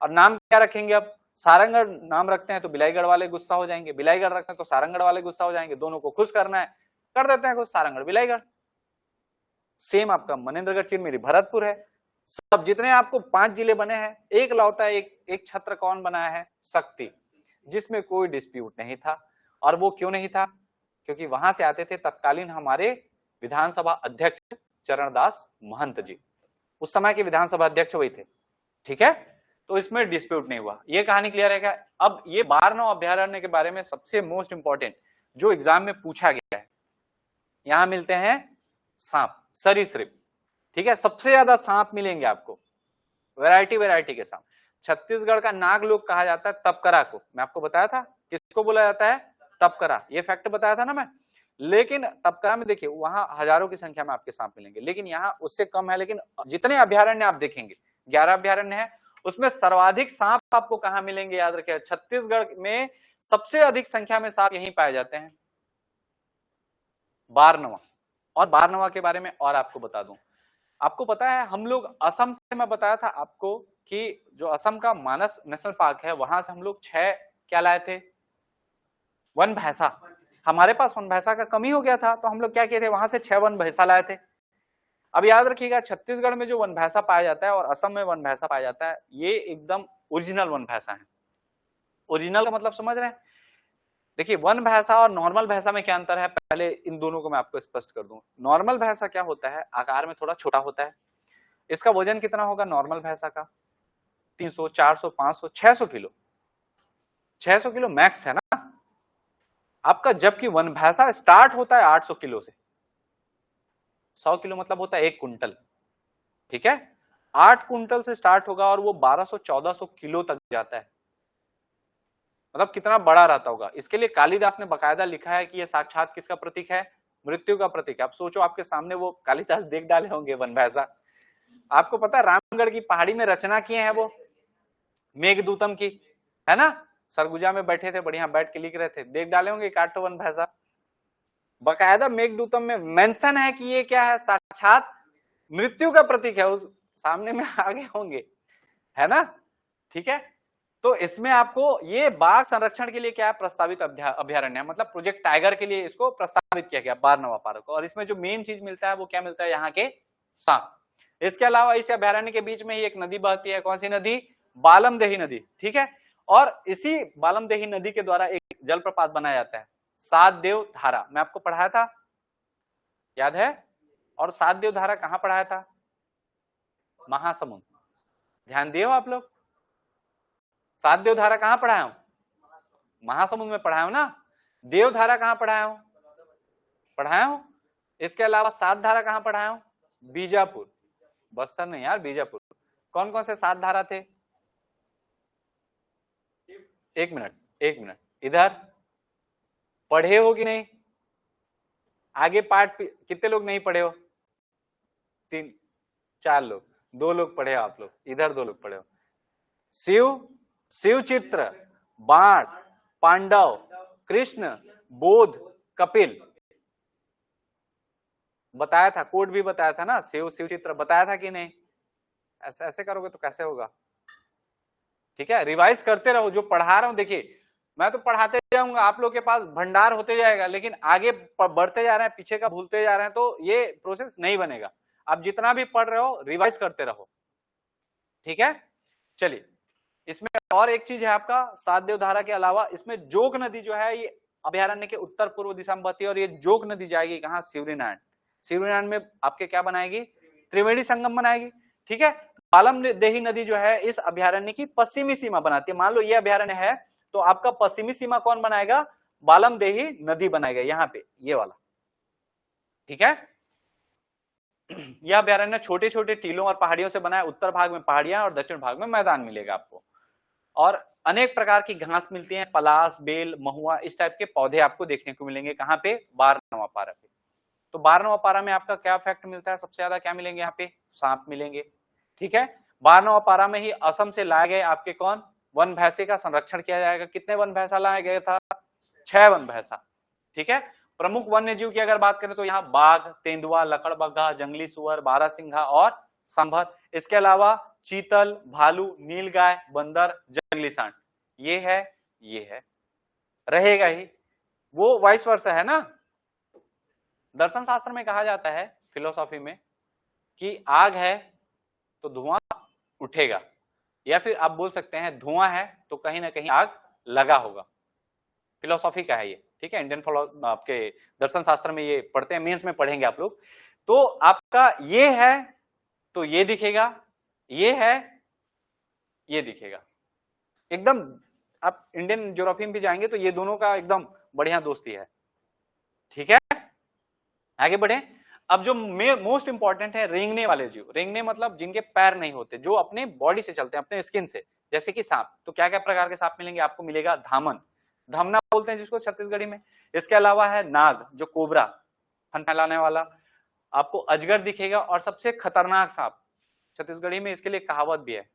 और नाम क्या रखेंगे? अब सारंगगढ़ नाम रखते हैं तो बिलाईगढ़ वाले गुस्सा हो जाएंगे, बिलाईगढ़ रखते हैं तो सारंगगढ़ वाले गुस्सा हो जाएंगे। दोनों को खुश करना है, कर देते हैं खुश, सारंगगढ़ बिलाईगढ़। सेम आपका मनेन्द्रगढ़, चिरमिरी, भरतपुर है। सब जितने आपको 5 जिले बने हैं, एक लौटा एक छत्र कौन बनाया है? शक्ति, जिसमें कोई डिस्प्यूट नहीं था। और वो क्यों नहीं था? क्योंकि वहां से आते थे तत्कालीन हमारे विधानसभा अध्यक्ष चरणदास महंत जी, उस समय के विधानसभा अध्यक्ष वही थे। ठीक है, तो इसमें डिस्प्यूट नहीं हुआ। ये कहानी क्लियर है क्या? अब ये बारनौ अभ्यारण्य के बारे में सबसे मोस्ट इंपॉर्टेंट जो एग्जाम में पूछा गया है, यहां मिलते हैं सांप, सरीसृप। ठीक है, सबसे ज्यादा सांप मिलेंगे आपको, वैरायटी के सांप। छत्तीसगढ़ का नागलोक कहा जाता है तपकरा को, मैं आपको बताया था। किसको बोला जाता है? तपकरा, ये फैक्ट बताया था ना मैं। लेकिन तपकरा में देखिए वहां हजारों की संख्या में आपके सांप मिलेंगे, लेकिन यहाँ उससे कम है। लेकिन जितने अभ्यारण्य आप देखेंगे, 11 अभ्यारण्य है, उसमें सर्वाधिक सांप आपको कहां मिलेंगे? याद रखिए, छत्तीसगढ़ में सबसे अधिक संख्या में सांप यहीं पाए जाते हैं, बारनवा। और बारनवा के बारे में और आपको बता दूं, आपको पता है हम लोग असम से, मैं बताया था आपको कि जो असम का मानस नेशनल पार्क है, वहां से हम लोग 6 क्या लाए थे? वन भैंसा। हमारे पास वन भैंसा का कमी हो गया था, तो हम लोग क्या किए थे? वहां से 6 वन भैंसा लाए थे। अब याद रखिएगा, छत्तीसगढ़ में जो वन भैंसा पाया जाता है और असम में वन भैंसा पाया जाता है, ये एकदम ओरिजिनल वन भैंसा है। ओरिजिनल का मतलब समझ रहे हैं? देखिए, वन भैंसा और नॉर्मल भैंसा में क्या अंतर है, पहले इन दोनों को मैं आपको स्पष्ट कर दूं। नॉर्मल भैंसा क्या होता है? आकार में थोड़ा छोटा होता है। इसका वजन कितना होगा नॉर्मल भैंसा का? 300, 400, 500, 600 किलो। 600 किलो मैक्स है ना आपका, जबकि वन भैंसा स्टार्ट होता है 800 किलो से। 100 किलो मतलब होता है 1 कुंटल। ठीक है, 8 कुंटल से स्टार्ट होगा और वो 1200-1400 किलो तक जाता है। मतलब कितना बड़ा रहता होगा। इसके लिए कालिदास ने बकायदा लिखा है कि ये साक्षात किसका प्रतीक है? मृत्यु का प्रतीक है। आप सोचो, आपके सामने वो कालिदास देख डाले होंगे वन भैंसा। आपको पता है रामगढ़ की पहाड़ी में रचना किए हैं वो मेघदूतम की, है ना? सरगुजा में बैठे थे, बढ़िया बैठ के लिख रहे थे, देख डाले होंगे काटो वन भैंसा। बकायदा मेघदूतम में मेंशन है कि ये क्या है? साक्षात मृत्यु का प्रतीक है। उस सामने में आगे होंगे, है ना? ठीक है, तो इसमें आपको ये बाघ संरक्षण के लिए क्या है? प्रस्तावित अभ्यारण्य है, मतलब प्रोजेक्ट टाइगर के लिए इसको प्रस्तावित किया गया बारनवा पार्क को। और इसमें जो मेन चीज मिलता है वो क्या मिलता है? यहाँ के सांप। इसके अलावा इस अभ्यारण्य के बीच में ही एक नदी बहती है। कौन सी नदी? बालमदेही नदी। ठीक है, और इसी बालमदेही नदी के द्वारा एक जलप्रपात बनाया जाता है, सातदेव धारा। मैं आपको पढ़ाया था, याद है? और सातदेव धारा कहां पढ़ाया था? महासमुंद। ध्यान दियो आप लोग, सातदेव धारा कहां पढ़ाया हूं? महासमुंद में पढ़ाया हूं ना। देव धारा कहां पढ़ाया हूं? पढ़ाया हूं। इसके अलावा सात धारा कहां पढ़ाया हूं? बीजापुर। बस्तर नहीं यार, बीजापुर। कौन कौन से 7 धारा थे? एक मिनट, इधर पढ़े हो कि नहीं? आगे पार्ट कितने लोग नहीं पढ़े हो? 3 4 लोग, 2 लोग पढ़े हो आप लोग, इधर 2 लोग पढ़े हो। शिव चित्र, बाण, पांडव, कृष्ण, बोध, कपिल, बताया था, कोड भी बताया था ना, शिव चित्र बताया था कि नहीं? ऐसे ऐसे करोगे तो कैसे होगा? ठीक है, रिवाइज करते रहो, जो पढ़ा रहा हूं देखिए, मैं तो पढ़ाते जाऊंगा, आप लोग के पास भंडार होते जाएगा, लेकिन आगे बढ़ते जा रहे हैं, पीछे का भूलते जा रहे हैं, तो ये प्रोसेस नहीं बनेगा। आप जितना भी पढ़ रहे हो रिवाइज करते रहो, ठीक है। चलिए, इसमें और एक चीज है आपका, सात देवधारा के अलावा इसमें जोग नदी जो है ये अभयारण्य के उत्तर पूर्व दिशा में बहती है, और ये जोग नदी जाएगी कहां? शिवरीनारायण में आपके क्या बनाएगी? त्रिवेणी संगम बनाएगी, ठीक है। बालम देही नदी जो है इस अभयारण्य की पश्चिमी सीमा बनाती है। मान लो ये अभयारण्य है, तो आपका पश्चिमी सीमा कौन बनाएगा? बालम देही नदी बनाएगा, यहाँ पे ये वाला, ठीक है। यह अभयारण्य छोटे छोटे टीलों और पहाड़ियों से बना है। उत्तर भाग में पहाड़ियां और दक्षिण भाग में मैदान मिलेगा आपको, और अनेक प्रकार की घास मिलती है, पलास, बेल, महुआ, इस टाइप के पौधे आपको देखने को मिलेंगे। कहाँ पे? 12वां पारा पे। तो 12वां पारा में आपका क्या फैक्ट मिलता है? सबसे ज्यादा क्या मिलेंगे यहाँ पे? सांप मिलेंगे, ठीक है। 12वां पारा में ही असम से लाए गए आपके कौन? वन भैंसे का संरक्षण किया जाएगा। कितने वन भैंसा लाया गया था? 6 वन भैंसा, ठीक है। प्रमुख वन्य जीव की अगर बात करें तो यहाँ बाघ, तेंदुआ, लकड़बग्घा, जंगली सुअर, बारहसिंघा और सांभर। इसके अलावा चीतल, भालू, नीलगाय, बंदर, जंगली सांड, ये है, रहेगा ही। वो वाइस वर्सा है ना। दर्शन शास्त्र में कहा जाता है, फिलोसॉफी में, कि आग है तो धुआं उठेगा, या फिर आप बोल सकते हैं धुआं है तो कहीं ना कहीं आग लगा होगा। फिलोसॉफी का है ये, ठीक है। इंडियन आपके दर्शन शास्त्र में ये पढ़ते हैं, मेंस में पढ़ेंगे आप लोग। तो आपका ये है तो ये दिखेगा, ये है ये दिखेगा, एकदम। आप इंडियन ज्योग्राफी में भी जाएंगे तो ये दोनों का एकदम बढ़िया दोस्ती है, ठीक है। आगे बढ़े। अब जो मोस्ट इंपॉर्टेंट है, रेंगने वाले जीव। रेंगने मतलब जिनके पैर नहीं होते, जो अपने बॉडी से चलते हैं, अपने स्किन से, जैसे कि सांप। तो क्या क्या प्रकार के सांप मिलेंगे आपको? मिलेगा धामन, धमना बोलते हैं जिसको छत्तीसगढ़ी में। इसके अलावा है नाग, जो कोबरा, फन फैलाने वाला। आपको अजगर दिखेगा, और सबसे खतरनाक सांप छत्तीसगढ़ी में, इसके लिए कहावत भी है,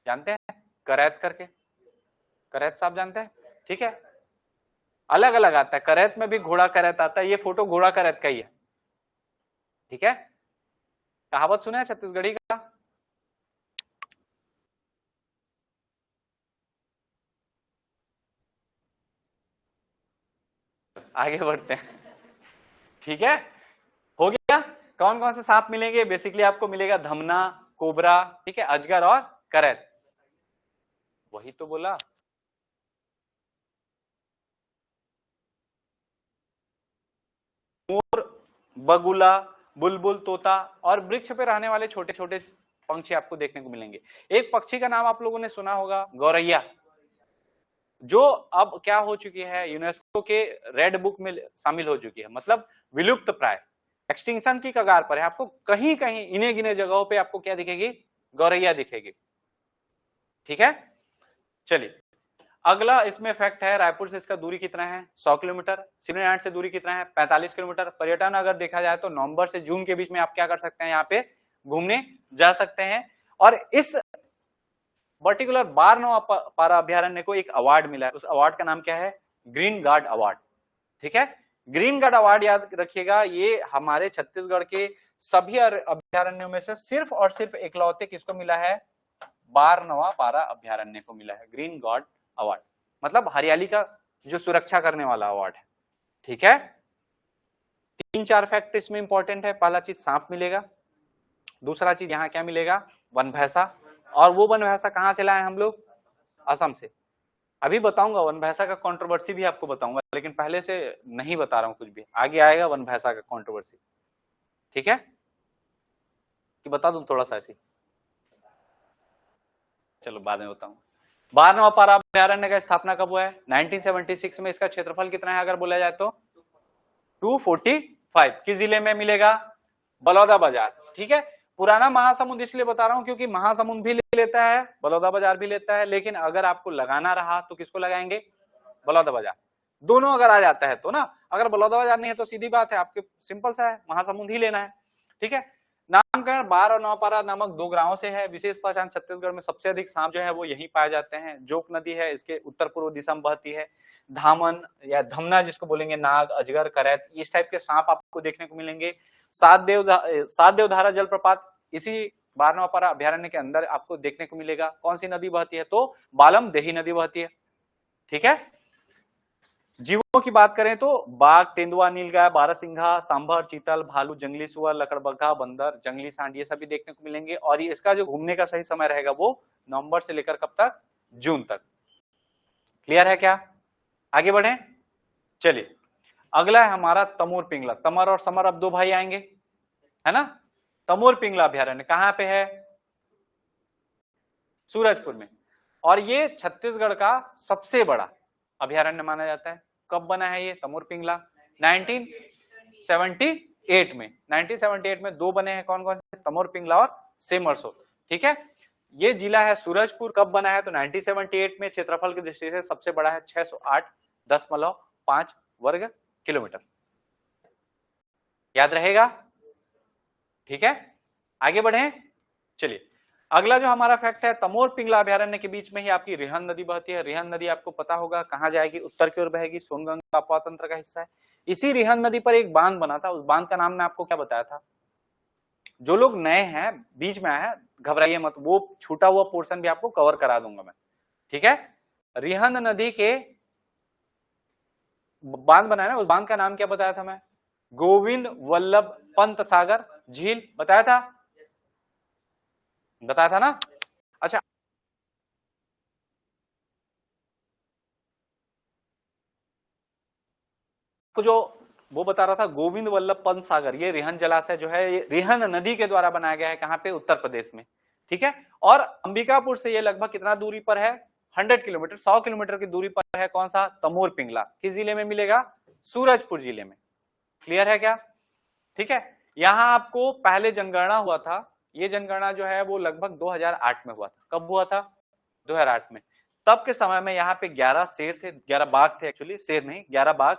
जानते हैं? करैत करके, करैत सांप जानते हैं, ठीक है। अलग अलग आता है, करैत में भी घोड़ा करैत आता है, ये फोटो घोड़ा करैत का ही है, ठीक है। कहावत सुना है छत्तीसगढ़ी का? आगे बढ़ते हैं, ठीक है। हो गया। कौन कौन से सांप मिलेंगे? बेसिकली आपको मिलेगा धमना, कोबरा, ठीक है, अजगर और करैत। वही तो बोला, मोर, बगुला, बुलबुल, तोता और वृक्ष पे रहने वाले छोटे छोटे पंछी आपको देखने को मिलेंगे। एक पक्षी का नाम आप लोगों ने सुना होगा, गौरैया, जो अब क्या हो चुकी है, यूनेस्को के रेड बुक में शामिल हो चुकी है, मतलब विलुप्त प्राय, एक्सटिंक्शन की कगार पर है। आपको कहीं कहीं इन्हें गिने जगहों पे आपको क्या दिखेगी? गौरैया दिखेगी, ठीक है। चलिए, अगला इसमें फैक्ट है, रायपुर से इसका दूरी कितना है? 100 किलोमीटर। शिवरीनारायण से दूरी कितना है? 45 किलोमीटर। पर्यटन अगर देखा जाए तो नवंबर से जून के बीच में आप क्या कर सकते हैं? यहाँ पे घूमने जा सकते हैं। और इस पर्टिकुलर 12वां पारा अभ्यारण्य को एक अवार्ड मिला है। उस अवार्ड का नाम क्या है? ग्रीन गार्ड अवार्ड, ठीक है। ग्रीन गार्ड अवार्ड याद रखिएगा, ये हमारे छत्तीसगढ़ के सभी अभ्यारण्यों में से सिर्फ और सिर्फ इकलौते किसको मिला है? 12वां पारा अभ्यारण्य को मिला है ग्रीन गार्ड अवार्ड, मतलब हरियाली का जो सुरक्षा करने वाला अवार्ड है, ठीक है। 3-4 फैक्ट इसमें इंपॉर्टेंट है। पहला चीज सांप मिलेगा, दूसरा चीज यहाँ क्या मिलेगा? वन भैंसा, और वो वन भैंसा कहाँ से लाए हम लोग? असम से। अभी बताऊंगा वन भैंसा का कंट्रोवर्सी भी आपको बताऊंगा, लेकिन पहले से नहीं बता रहा हूं कुछ भी, आगे आएगा वन भैंसा का कंट्रोवर्सी, ठीक है। कि बता दूं थोड़ा सा ऐसे? चलो बाद में बताऊंगा। 12वां पारा अभ्यारण्य का स्थापना कब हुआ है? 1976 में। इसका क्षेत्रफल कितना है अगर बोला जाए तो? 245। किस जिले में मिलेगा? बलौदाबाजार, ठीक है। पुराना महासमुंद इसलिए बता रहा हूं क्योंकि महासमुंद भी ले लेता है, बलौदाबाजार भी लेता है, लेकिन अगर आपको लगाना रहा तो किसको लगाएंगे? बलौदाबाजार। दोनों अगर आ जाता है तो ना, अगर बलौदाबाजार नहीं है तो सीधी बात है आपके सिंपल सा है, महासमुंद ही लेना है। ठीक है। नामकरण बार और नौपारा नामक दो गांवों से है। विशेष पहचान छत्तीसगढ़ में सबसे अधिक सांप जो है वो यहीं पाए जाते हैं। जोक नदी है, इसके उत्तर पूर्व दिशा में बहती है। धामन या धमना जिसको बोलेंगे, नाग, अजगर, करैत, इस टाइप के सांप आपको देखने को मिलेंगे। सात देवधारा जलप्रपात इसी बारनौपारा अभ्यारण्य के अंदर आपको देखने को मिलेगा। कौन सी नदी बहती है? तो बालम देही नदी बहती है। ठीक है। जीवों की बात करें तो बाघ, तेंदुआ, नीलगाय, बारहसिंघा, सांभर, चीतल, भालू, जंगली सुअर, लकड़बग्घा, बंदर, जंगली सांड, ये सभी देखने को मिलेंगे। और ये इसका जो घूमने का सही समय रहेगा वो नवंबर से लेकर कब तक? जून तक। क्लियर है क्या? आगे बढ़े, चलिए। अगला है हमारा तमोर पिंगला। तमर और समर अब दो भाई आएंगे, है ना। तमोर पिंगला अभ्यारण्य कहां पे है? सूरजपुर में। और ये छत्तीसगढ़ का सबसे बड़ा अभ्यारण्य माना जाता है। कब बना है ये तमोर पिंगला? 1978 में। 1978 में दो बने हैं, कौन कौन से? तमोर पिंगला और सेमरसोत। ठीक है। ये जिला है सूरजपुर। कब बना है? तो 1978 में। क्षेत्रफल की दृष्टि से सबसे बड़ा है, 608.5 वर्ग किलोमीटर। याद रहेगा? ठीक है। आगे बढ़े, चलिए। अगला जो हमारा फैक्ट है, तमोर पिंगला अभ्यारण्य के बीच में ही आपकी रिहंद नदी बहती है। रिहंद नदी आपको पता होगा कहां जाएगी? उत्तर की ओर बहेगी, सोनगंगा अफवाह तंत्र का हिस्सा है। इसी रिहंद नदी पर एक बांध बना था, उस बांध का नाम मैं आपको क्या बताया था? जो लोग नए हैं, बीच में आए हैं, घबराइए मत, वो छूटा हुआ पोर्शन भी आपको कवर करा दूंगा मैं। ठीक है। रिहंद नदी के बांध बनाया ना, उस बांध का नाम क्या बताया था मैं? गोविंद वल्लभ पंत सागर झील बताया था, बताया था ना। अच्छा, जो वो बता रहा था गोविंद वल्लभ पंत सागर, ये रिहंद जलाशय जो है ये रिहंद नदी के द्वारा बनाया गया है। कहां पे? उत्तर प्रदेश में। ठीक है। और अंबिकापुर से ये लगभग कितना दूरी पर है? 100 किलोमीटर, 100 किलोमीटर की दूरी पर है। कौन सा? तमोर पिंगला। किस जिले में मिलेगा? सूरजपुर जिले में। क्लियर है क्या? ठीक है। यहां आपको पहले जनगणना हुआ था, ये जनगणना जो है वो लगभग 2008 में हुआ था। कब हुआ था? 2008 में। तब के समय में यहाँ पे 11 शेर थे, 11 बाघ थे, एक्चुअली शेर नहीं, 11 बाघ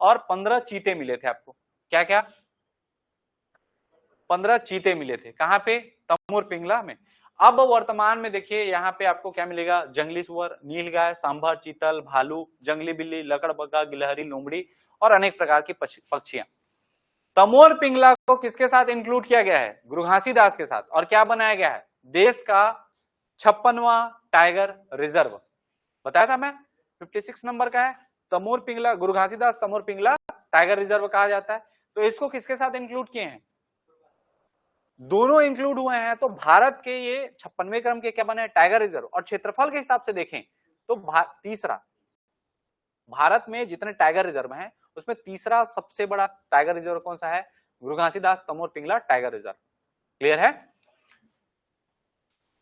और 15 चीते मिले थे आपको। क्या क्या? 15 चीते मिले थे। कहां पे? तमोर पिंगला में। अब वर्तमान में देखिए यहाँ पे आपको क्या मिलेगा? जंगली सुअर, नीलगाय, सांभर, चीतल, भालू, जंगली बिल्ली, लकड़बग्घा, गिलहरी, लोमड़ी और अनेक प्रकार की पक्षियां। तमोर पिंगला को किसके साथ इंक्लूड किया गया है? गुरु घासीदास के साथ। और क्या बनाया गया है? देश का 56वां टाइगर रिजर्व। बताया था मैं, 56 नंबर का है तमोर पिंगला। गुरु घासीदास तमोर पिंगला टाइगर रिजर्व कहा जाता है। तो इसको किसके साथ इंक्लूड किए हैं? दोनों इंक्लूड हुए हैं। तो भारत के ये 56वें क्रम के क्या बने? Tiger reserve. और क्षेत्रफल के हिसाब से देखें तो तीसरा, भारत में जितने टाइगर रिजर्व हैं उसमें तीसरा सबसे बड़ा टाइगर रिजर्व कौन सा है? Guru Ghasidas Tamor Pingla tiger reserve. Clear है?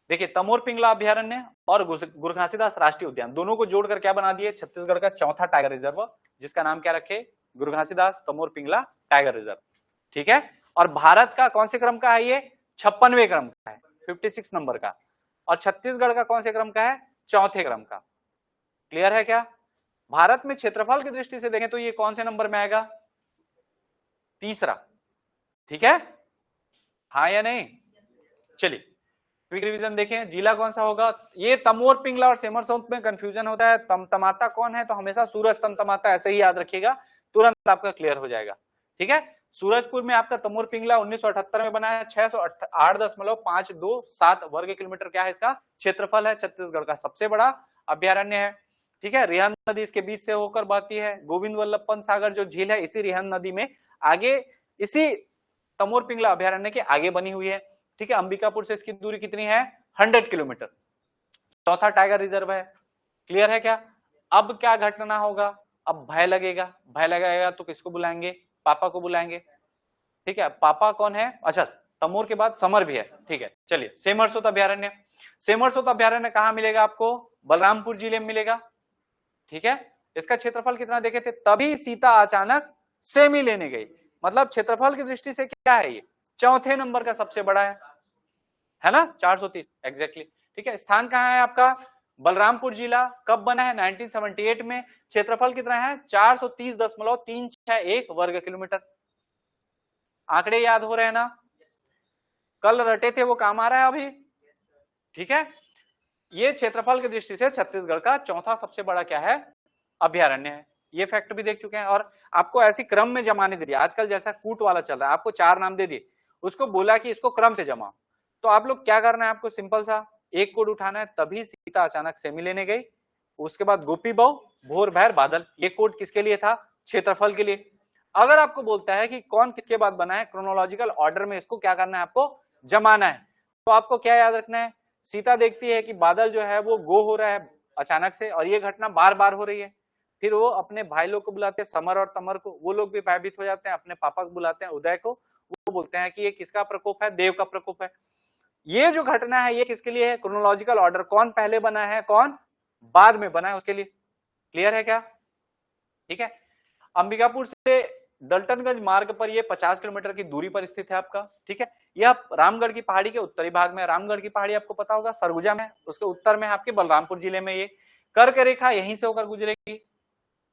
देखिए, तमोर पिंगला अभ्यारण्य और गुरु घासीदास राष्ट्रीय उद्यान दोनों को जोड़कर क्या बना दिए? छत्तीसगढ़ का चौथा टाइगर रिजर्व, जिसका नाम क्या रखे? गुरु घासीदास तमोर पिंगला टाइगर रिजर्व। ठीक है। और भारत का कौन से क्रम का है ये? 56वें क्रम का है, 56 नंबर का। और छत्तीसगढ़ का कौन से क्रम का है? चौथे क्रम का। क्लियर है क्या? भारत में क्षेत्रफल की दृष्टि से देखें तो ये कौन से नंबर में आएगा? तीसरा। ठीक है, हाँ या नहीं? चलिए क्विक रिवीजन देखें, जिला कौन सा होगा? ये तमोर पिंगला और सेमरसोत में कंफ्यूजन होता है। तमतमाता कौन है? तो हमेशा सूरज तमतमाता, ऐसे ही याद रखिएगा, तुरंत आपका क्लियर हो जाएगा। ठीक है। सूरजपुर में आपका तमोर पिंगला 1978 में बना है। 608.527 वर्ग किलोमीटर क्या है इसका क्षेत्रफल है। छत्तीसगढ़ का सबसे बड़ा अभ्यारण्य है। ठीक है। रिहंद नदी इसके बीच से होकर बहती है। गोविंद वल्लभ पंत सागर जो झील है इसी रिहंद नदी में आगे, इसी तमोर पिंगला अभ्यारण्य के आगे बनी हुई है। ठीक है। अंबिकापुर से इसकी दूरी कितनी है? 100 किलोमीटर। चौथा टाइगर रिजर्व है। क्लियर है क्या? अब क्या घटना होगा? अब भय लगेगा। भय लगेगा तो किसको बुलाएंगे? पापा को बुलाएंगे। ठीक है। पापा कौन है? अच्छा, तमोर के बाद समर भी है। ठीक है। चलिए, सेमरसोत अभ्यारण्य। सेमरसोत अभ्यारण्य कहां मिलेगा आपको? बलरामपुर जिले में मिलेगा। ठीक है। इसका क्षेत्रफल कितना देखे थे? तभी सीता अचानक सेमी लेने गई। मतलब क्षेत्रफल की दृष्टि से क्या है ये? चौथे नंबर का सबसे बड़ा है। है ना 430 एग्जैक्टली। ठीक है, स्थान कहाँ है आपका? बलरामपुर जिला। कब बना है? 1978 में। क्षेत्रफल कितना है? 430.361 वर्ग किलोमीटर। आंकड़े याद हो रहे हैं ना? कल रटे थे वो काम आ रहा है अभी? ठीक है, ये क्षेत्रफल की दृष्टि से छत्तीसगढ़ का चौथा सबसे बड़ा क्या है? अभ्यारण्य है। ये फैक्ट भी देख चुके हैं और आपको ऐसी क्रम में जमाने दे दिया। आजकल जैसा कूट वाला चल रहा है, आपको 4 नाम दे दिए, उसको बोला कि इसको क्रम से जमाओ। तो आप लोग क्या करना है, आपको सिंपल सा एक कोड उठाना है। तभी सीता अचानक सेमी लेने गई, उसके बाद गोपी बहू, भोर भैर बादल। ये कोड किसके लिए था? क्षेत्रफल के लिए। अगर आपको बोलता है कि कौन किसके बाद बना है, क्रोनोलॉजिकल ऑर्डर में इसको क्या करना है, आपको जमाना है। तो आपको क्या याद रखना है? सीता देखती है कि बादल जो है वो गो हो रहा है अचानक से, और ये घटना बार बार हो रही है। फिर वो अपने भाई लोग को बुलाते हैं, समर और तमर को, वो लोग भी भयभीत हो जाते हैं। अपने पापा को बुलाते हैं, उदय को, वो बोलते हैं कि ये किसका प्रकोप है? देव का प्रकोप है। ये जो घटना है ये किसके लिए है? क्रोनोलॉजिकल ऑर्डर, कौन पहले बना है कौन बाद में बना है, उसके लिए। क्लियर है क्या? ठीक है, अंबिकापुर से डल्टनगंज मार्ग पर ये 50 किलोमीटर की दूरी पर स्थित है आपका। ठीक है, यह रामगढ़ की पहाड़ी के उत्तरी भाग में। रामगढ़ की पहाड़ी आपको पता होगा सरगुजा में, उसके उत्तर में आपके बलरामपुर जिले में। ये कर्क रेखा यहीं से होकर गुजरेगी।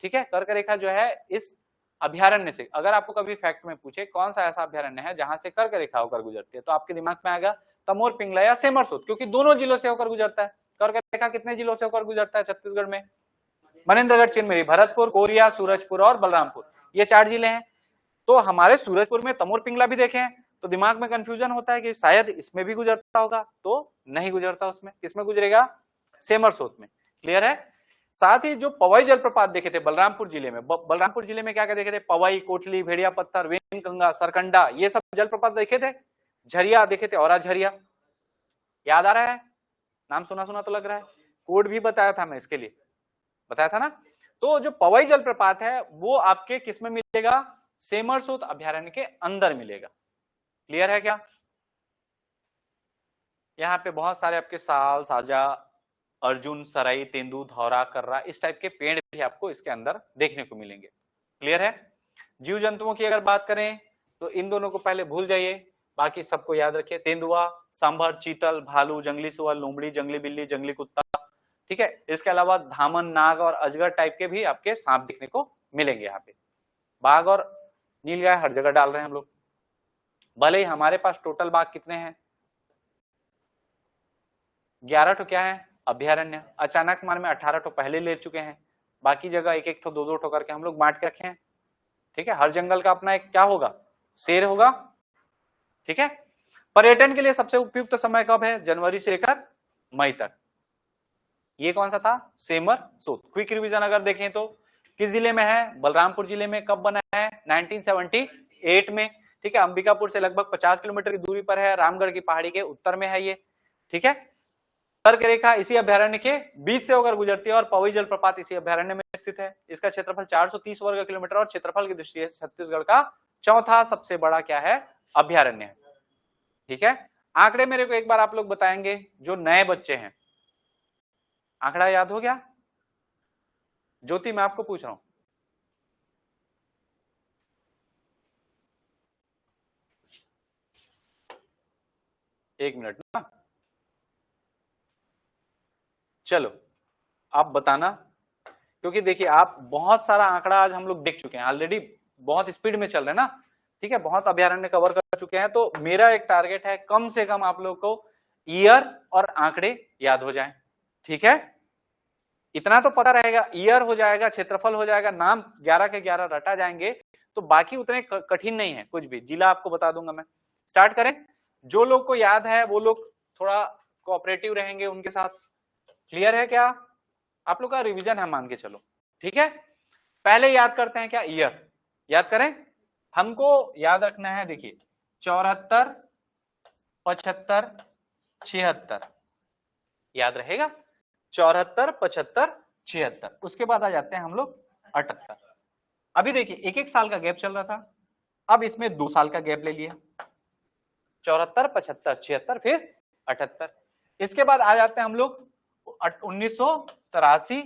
ठीक है, कर्क रेखा जो है इस अभ्यारण्य से, अगर आपको कभी फैक्ट में पूछे कौन सा ऐसा अभ्यारण्य है जहां से कर्क रेखा होकर गुजरती है, तो आपके दिमाग में आएगा तमोर, पिंगला या सेमरसोत, क्योंकि दोनों जिलों से होकर गुजरता है। कर्क रेखा कितने जिलों से होकर गुजरता है छत्तीसगढ़ में? मनेन्द्रगढ़, चिरमिरी, भरतपुर, कोरिया, सूरजपुर और बलरामपुर, ये 4 जिले हैं। तो हमारे सूरजपुर में तमोर पिंगला भी देखे हैं, तो दिमाग में कंफ्यूजन होता है कि शायद इसमें भी गुजरता होगा, तो नहीं गुजरता। उसमें किसमें गुजरेगा? सेमरसोत में। क्लियर है? साथ ही जो पवई जलप्रपात देखे थे बलरामपुर जिले में, बलरामपुर जिले में क्या क्या देखे थे? पवई, कोटली, भेड़िया पत्थर, वेनगंगा, सरकंडा, ये सब जलप्रपात देखे थे। झरिया देखे थे, और झरिया याद आ रहा है? नाम सुना सुना तो लग रहा है। कोड भी बताया था मैं इसके लिए, बताया था ना। तो जो पवई जलप्रपात है वो आपके किस में मिलेगा? सेमरसोत अभ्यारण्य के अंदर मिलेगा। क्लियर है क्या? यहाँ पे बहुत सारे आपके साल, साजा, अर्जुन, सराई, तेंदू, धौरा, कर्रा, इस टाइप के पेड़ भी आपको इसके अंदर देखने को मिलेंगे। क्लियर है? जीव जंतुओं की अगर बात करें तो इन दोनों को पहले भूल जाइए, बाकी सबको याद रखिए। तेंदुआ, सांभर, चीतल, भालू, जंगली सुअर, लोमड़ी, जंगली बिल्ली, जंगली कुत्ता। ठीक है, इसके अलावा धामन, नाग और अजगर टाइप के भी आपके सांप देखने को मिलेंगे। यहाँ पे बाघ और नीलगाय हर जगह डाल रहे हैं हम लोग। भले ही हमारे पास टोटल बाघ कितने हैं? 11 ठो क्या है अभ्यारण्य। अचानक मान में 18 ठो पहले ले चुके हैं, बाकी जगह एक एक ठो, दो दो ठो करके हम लोग बांट के रखे हैं। ठीक है, हर जंगल का अपना एक क्या होगा? शेर होगा। ठीक है, पर्यटन के लिए सबसे उपयुक्त समय कब है? जनवरी से लेकर मई तक। ये कौन सा था? सेमरसोत। क्विक रिवीजन अगर देखें तो किस जिले में है? बलरामपुर जिले में। कब बना है? 1978 में। ठीक है, अंबिकापुर से लगभग 50 किलोमीटर की दूरी पर है, रामगढ़ की पहाड़ी के उत्तर में है ये। ठीक है, कर्क रेखा इसी अभ्यारण्य के बीच से होकर गुजरती है और पवई जलप्रपात इसी अभ्यारण्य में स्थित है। इसका क्षेत्रफल 430 वर्ग किलोमीटर और क्षेत्रफल की दृष्टि से छत्तीसगढ़ का चौथा सबसे बड़ा क्या है? अभ्यारण्य है। ठीक है, आंकड़े मेरे को एक बार आप लोग बताएंगे, जो नए बच्चे हैं। आंकड़ा याद हो गया? ज्योति, मैं आपको पूछ रहा हूं। एक मिनट ना, चलो आप बताना, क्योंकि देखिए आप बहुत सारा आंकड़ा आज हम लोग देख चुके हैं ऑलरेडी, बहुत स्पीड में चल रहे हैं ना। ठीक है, बहुत अभ्यारण्य कवर कर चुके हैं, तो मेरा एक टारगेट है कम से कम आप लोग को ईयर और आंकड़े याद हो जाएं। ठीक है, इतना तो पता रहेगा, ईयर हो जाएगा, क्षेत्रफल हो जाएगा, नाम 11 के 11 रटा जाएंगे, तो बाकी उतने कठिन नहीं है कुछ भी। जिला आपको बता दूंगा मैं। स्टार्ट करें? जो लोग को याद है वो लोग थोड़ा कोऑपरेटिव रहेंगे उनके साथ। क्लियर है क्या? आप लोग का रिवीजन है मान के चलो। ठीक है, पहले याद करते हैं क्या? ईयर याद करें। हमको याद रखना है, देखिए 74, 75, 76 याद रहेगा। 74, 75, 76। उसके बाद आ जाते हैं हम लोग 78। अभी देखिए एक एक साल का गैप चल रहा था, अब इसमें 2 साल का गैप ले लिया। 74, 75, 76 फिर 78। इसके बाद आ जाते हैं हम लोग 1983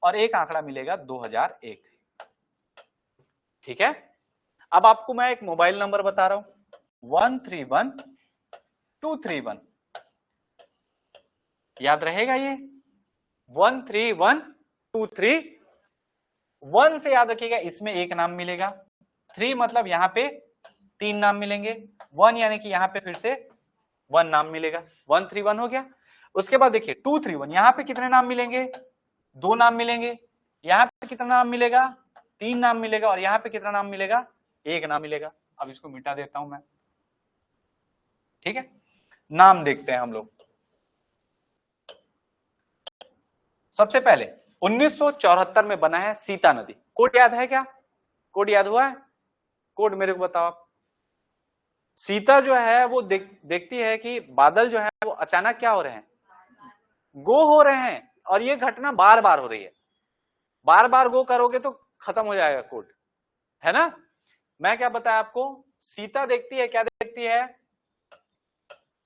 और एक आंकड़ा मिलेगा 2001। ठीक है, अब आपको मैं एक मोबाइल नंबर बता रहा हूं, 131231 याद रहेगा ये 1 3 1 2 3। 1 से याद रखिएगा इसमें एक नाम मिलेगा, 3 मतलब यहाँ पे 3 नाम मिलेंगे, 1 यानी कि यहाँ पे फिर से 1 नाम मिलेगा। 1 3 1 हो गया। उसके बाद देखिए 2 3 1, यहाँ पे कितने नाम मिलेंगे? 2 नाम मिलेंगे। यहाँ पे कितना नाम मिलेगा? 3 नाम मिलेगा। और यहाँ पे कितना नाम मिलेगा? 1 नाम मिलेगा। अब इसको मिटा देता हूं मैं, ठीक है। नाम देखते हैं हम लोग। सबसे पहले 1974 में बना है सीता नदी। कोड याद है क्या? कोड याद हुआ है? कोड मेरे को बताओ आप। सीता जो है वो देखती है कि बादल जो है वो अचानक क्या हो रहे हैं? गो हो रहे हैं। और ये घटना बार बार हो रही है। बार बार गो करोगे तो खत्म हो जाएगा कोड, है ना। मैं क्या बताया आपको? सीता देखती है, क्या देखती है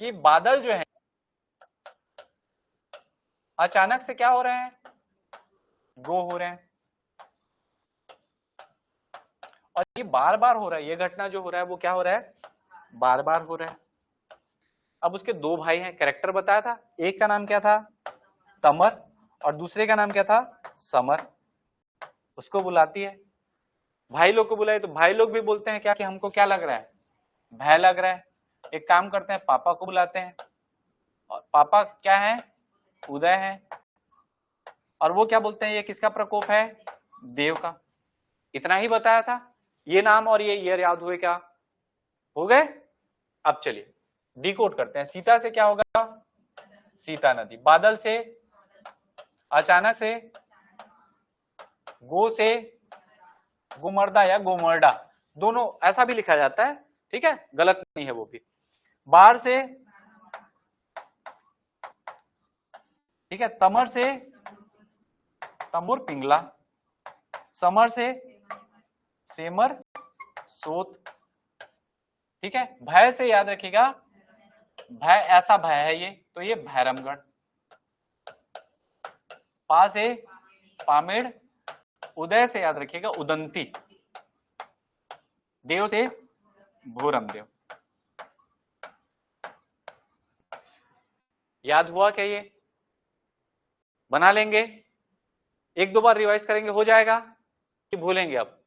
कि बादल जो है अचानक से क्या हो रहे हैं? गो हो रहे हैं। और ये बार बार हो रहा है। ये घटना जो हो रहा है वो क्या हो रहा है? बार बार हो रहा है। अब उसके 2 भाई हैं, कैरेक्टर बताया था। एक का नाम क्या था? तमर, और दूसरे का नाम क्या था? समर। उसको बुलाती है, भाई लोग को बुलाए तो भाई लोग भी बोलते हैं क्या कि हमको क्या लग रहा है? भय लग रहा है। एक काम करते हैं, पापा को बुलाते हैं, और पापा क्या है? उदय है। और वो क्या बोलते हैं? ये किसका प्रकोप है? देव का। इतना ही बताया था। ये नाम और ये ईयर याद हुए क्या? हो गए। अब चलिए डिकोड करते हैं। सीता से क्या होगा? सीता नदी। बादल से अचानक से, गो से गुमर्दा या गोमर्डा, दोनों ऐसा भी लिखा जाता है, ठीक है, गलत नहीं है वो भी। बार से, ठीक है, तमर से तमुर पिंगला, समर से सेमर सोत, ठीक है। भय से याद रखिएगा, भय ऐसा भय है ये, तो ये भैरमगढ़। पा से पामेड़, उदय से याद रखिएगा उदंती, देव से भोरम देव। याद हुआ क्या? ये बना लेंगे, 1-2 बार रिवाइज करेंगे, हो जाएगा कि भूलेंगे? अब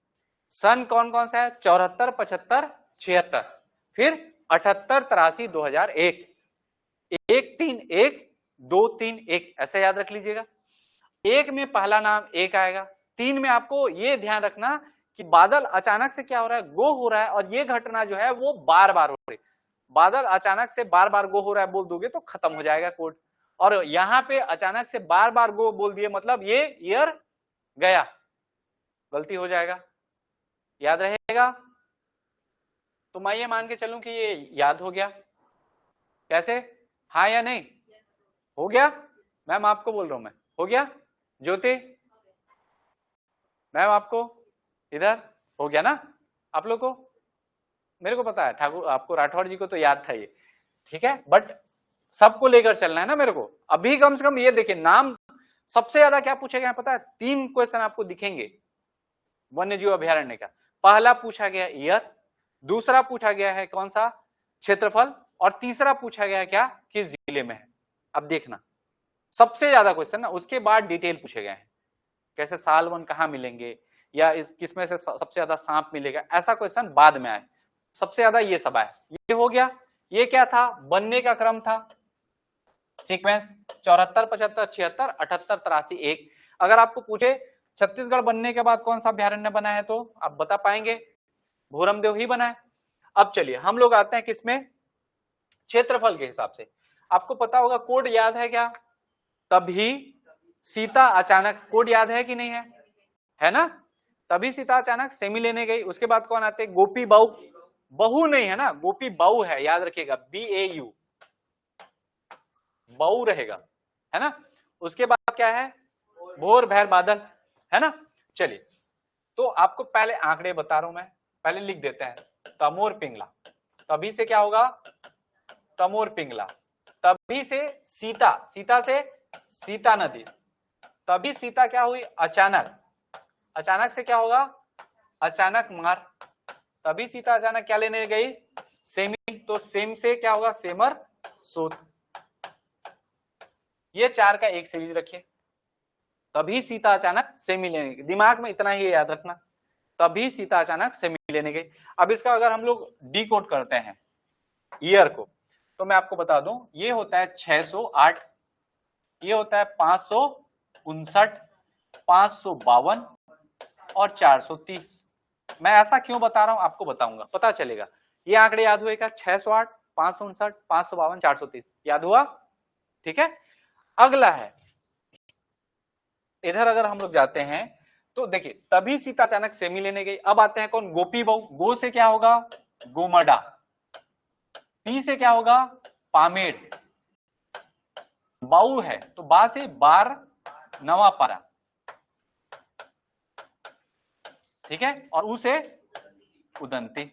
सन कौन कौन सा है? 74, 75, 76, फिर 78, 83, 2001, 1 3 1 2 3 1, ऐसे याद रख लीजिएगा। 1 में पहला नाम 1 आएगा। 3 में आपको ये ध्यान रखना कि बादल अचानक से क्या हो रहा है? गो हो रहा है। और ये घटना जो है वो बार बार हो रही है। बादल अचानक से बार बार गो हो रहा है बोल दोगे तो खत्म हो जाएगा कोड। और यहाँ पे अचानक से बार बार गो बोल दिए मतलब ये ईयर गया, गलती हो जाएगा। याद रहेगा? तो मैं ये मान के चलूं कि ये याद हो गया। कैसे? हाँ या नहीं? हो गया? मैम आपको बोल रहा हूं मैं, हो गया? ज्योति मैम आपको इधर हो गया ना? आप लोग को? मेरे को पता है ठाकुर, आपको राठौर जी को तो याद था ये, ठीक है, बट सबको लेकर चलना है ना मेरे को। अभी कम से कम ये देखिए, नाम सबसे ज्यादा क्या पूछे गए पता है? 3 क्वेश्चन आपको दिखेंगे वन्य जीव अभयारण्य का। पहला पूछा गया ईयर, दूसरा पूछा गया है कौन सा? क्षेत्रफल, और तीसरा पूछा गया क्या? किस जिले में है। अब देखना सबसे ज्यादा क्वेश्चन ना, उसके बाद डिटेल पूछे गए हैं, कैसे सालवन कहाँ मिलेंगे, या इस किसमें से सबसे ज्यादा सांप मिलेगा, ऐसा क्वेश्चन बाद में आए। सबसे ज्यादा ये सब आए। ये हो गया। ये क्या था? बनने का क्रम था, सीक्वेंस 74, 75, 76, 78, 83, 1। अगर आपको पूछे छत्तीसगढ़ बनने के बाद कौन सा अभ्यारण्य बना है तो आप बता पाएंगे? भोरमदेव ही बना है। अब चलिए हम लोग आते हैं किसमें? क्षेत्रफल के हिसाब से। आपको पता होगा कोड याद है क्या? तभी सीता अचानक, कोड याद है कि नहीं है? है ना? तभी सीता अचानक सेमी लेने गई। उसके बाद कौन आते? गोपी बाऊ, बहू नहीं है ना, गोपी बाऊ है, याद रखिएगा, BAU, बाऊ रहेगा, है ना। उसके बाद क्या है? भोर भैर बादल, है ना। चलिए तो आपको पहले आंकड़े बता रहा हूं मैं, पहले लिख देते हैं। तमोर पिंगला, तभी से क्या होगा? तमोर पिंगला। तभी से सीता, सीता से सीता नदी। तभी सीता क्या हुई? अचानक, अचानक से क्या होगा? अचानक मार। तभी सीता अचानक क्या लेने गई? सेमी, तो सेम से क्या होगा? सेमर सोत। ये 4 का एक सीरीज रखिए, तभी सीता अचानक सेमी लेने गई। दिमाग में इतना ही याद रखना, तभी सीता अचानक सेमी लेने गई। अब इसका अगर हम लोग डिकोड करते हैं ईयर को, तो मैं आपको बता दूं, ये होता है 608, ये होता है 559, 552 और 430। मैं ऐसा क्यों बता रहा हूं आपको बताऊंगा, पता चलेगा। ये आंकड़े याद हुए क्या? 608, 559, 552, 430 याद हुआ? ठीक है। अगला है, इधर अगर हम लोग जाते हैं तो देखिए, तभी सीता अचानक सेमी लेने गई। अब आते हैं कौन? गोपी बहू। गो से क्या होगा? गोमडा। पी से क्या होगा? पामेड़। बाऊ है तो बा से बार नवापारा, ठीक है, और उ से उदंती।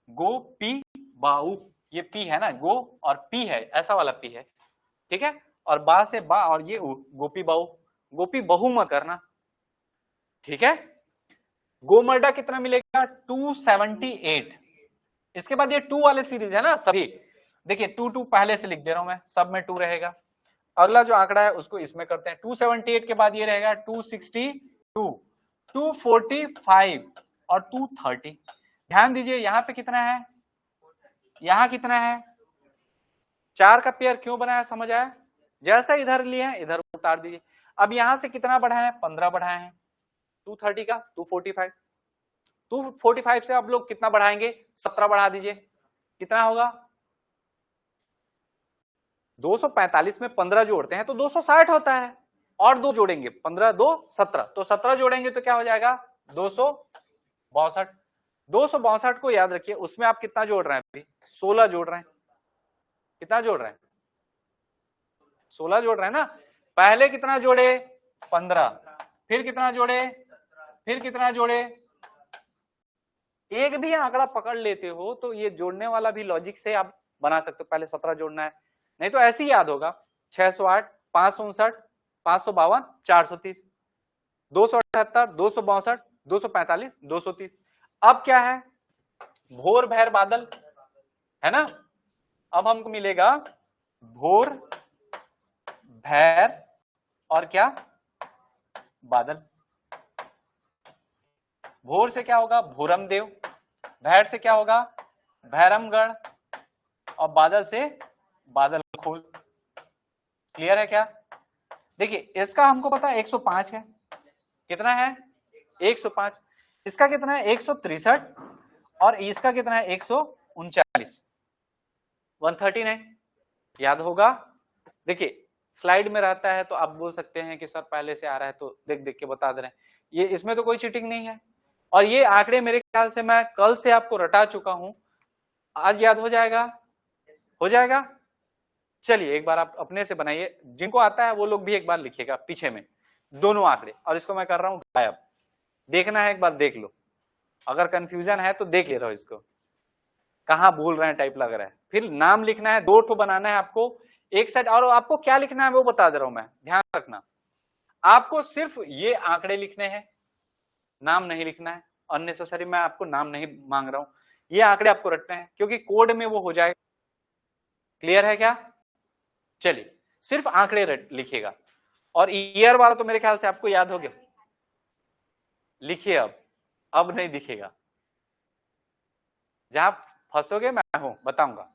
गो पी बाऊ, ये पी है ना, गो और पी है, ऐसा वाला पी है, ठीक है, और बा से बा और ये उ, गोपी बाऊ। गोपी बहु मत करना, ठीक है। गोमर्डा कितना मिलेगा? 278। इसके बाद ये 2 वाले सीरीज है ना सभी, देखिए 2 पहले से लिख दे रहा हूं मैं, सब में 2 रहेगा। अगला जो आंकड़ा है उसको इसमें करते हैं। 278 के बाद ये रहेगा 262, 245 और 230। ध्यान दीजिए यहां पे कितना है, यहां कितना है? 4 का पेयर क्यों बनाया समझ आया? जैसा इधर लिए हैं इधर उतार दीजिए। अब यहां से कितना बढ़ाए हैं? 15 बढ़ाए हैं। 230 का 245, 245 से आप लोग कितना बढ़ाएंगे? 17 बढ़ा दीजिए, कितना होगा? 245 में 15 जोड़ते हैं तो 260 होता है, और 2 जोड़ेंगे, 15 2 17, तो 17 जोड़ेंगे तो क्या हो जाएगा? 262। 262 को याद रखिए, उसमें आप कितना जोड़ रहे हैं? अभी 16 जोड़ रहे हैं। कितना जोड़ रहे हैं? 16 जोड़ रहे हैं ना। पहले कितना जोड़े? 15, फिर कितना जोड़े? फिर कितना जोड़े? एक भी आंकड़ा पकड़ लेते हो तो ये जोड़ने वाला भी लॉजिक से आप बना सकते हो। पहले 17 जोड़ना है, नहीं तो ऐसे ही याद होगा। 608, 559, 552, 430, 278, 262, 245, 230। अब क्या है? भोर भैर बादल है ना। अब हमको मिलेगा भोर भैर और क्या? बादल। भोर से क्या होगा? भोरम देव। भैर से क्या होगा? भैरमगढ़। और बादल से बादल खोल। क्लियर है क्या? देखिए इसका हमको पता है 105 है। कितना है? 105। इसका कितना है? 163। और इसका कितना है? 139। 139 याद होगा। देखिए स्लाइड में रहता है तो आप बोल सकते हैं कि सर पहले से आ रहा है तो देख देख के बता दे रहे हैं, ये इसमें तो कोई चीटिंग नहीं है। और ये आंकड़े मेरे ख्याल से मैं कल से आपको रटा चुका हूं, आज याद हो जाएगा? हो जाएगा। चलिए एक बार आप अपने से बनाइए, जिनको आता है वो लोग भी एक बार लिखिएगा पीछे में दोनों आंकड़े, और इसको मैं कर रहा हूं गायब। देखना है एक बार देख लो, अगर कंफ्यूजन है तो देख ले रहा हो इसको, कहां भूल रहे हैं टाइप लग रहा है। फिर नाम लिखना है, 2 ठो बनाना है आपको एक साइड, और आपको क्या लिखना है वो बता दे रहा हूं मैं, ध्यान रखना। आपको सिर्फ ये आंकड़े लिखने हैं, नाम नहीं लिखना है। अननेसेसरी मैं आपको नाम नहीं मांग रहा हूं, ये आंकड़े आपको रटने हैं क्योंकि कोड में वो हो जाएगा। क्लियर है क्या? चलिए सिर्फ आंकड़े लिखिएगा, और ईयर वाला तो मेरे ख्याल से आपको याद हो गया। लिखिए अब नहीं दिखेगा, जहां फंसोगे मैं हूं बताऊंगा।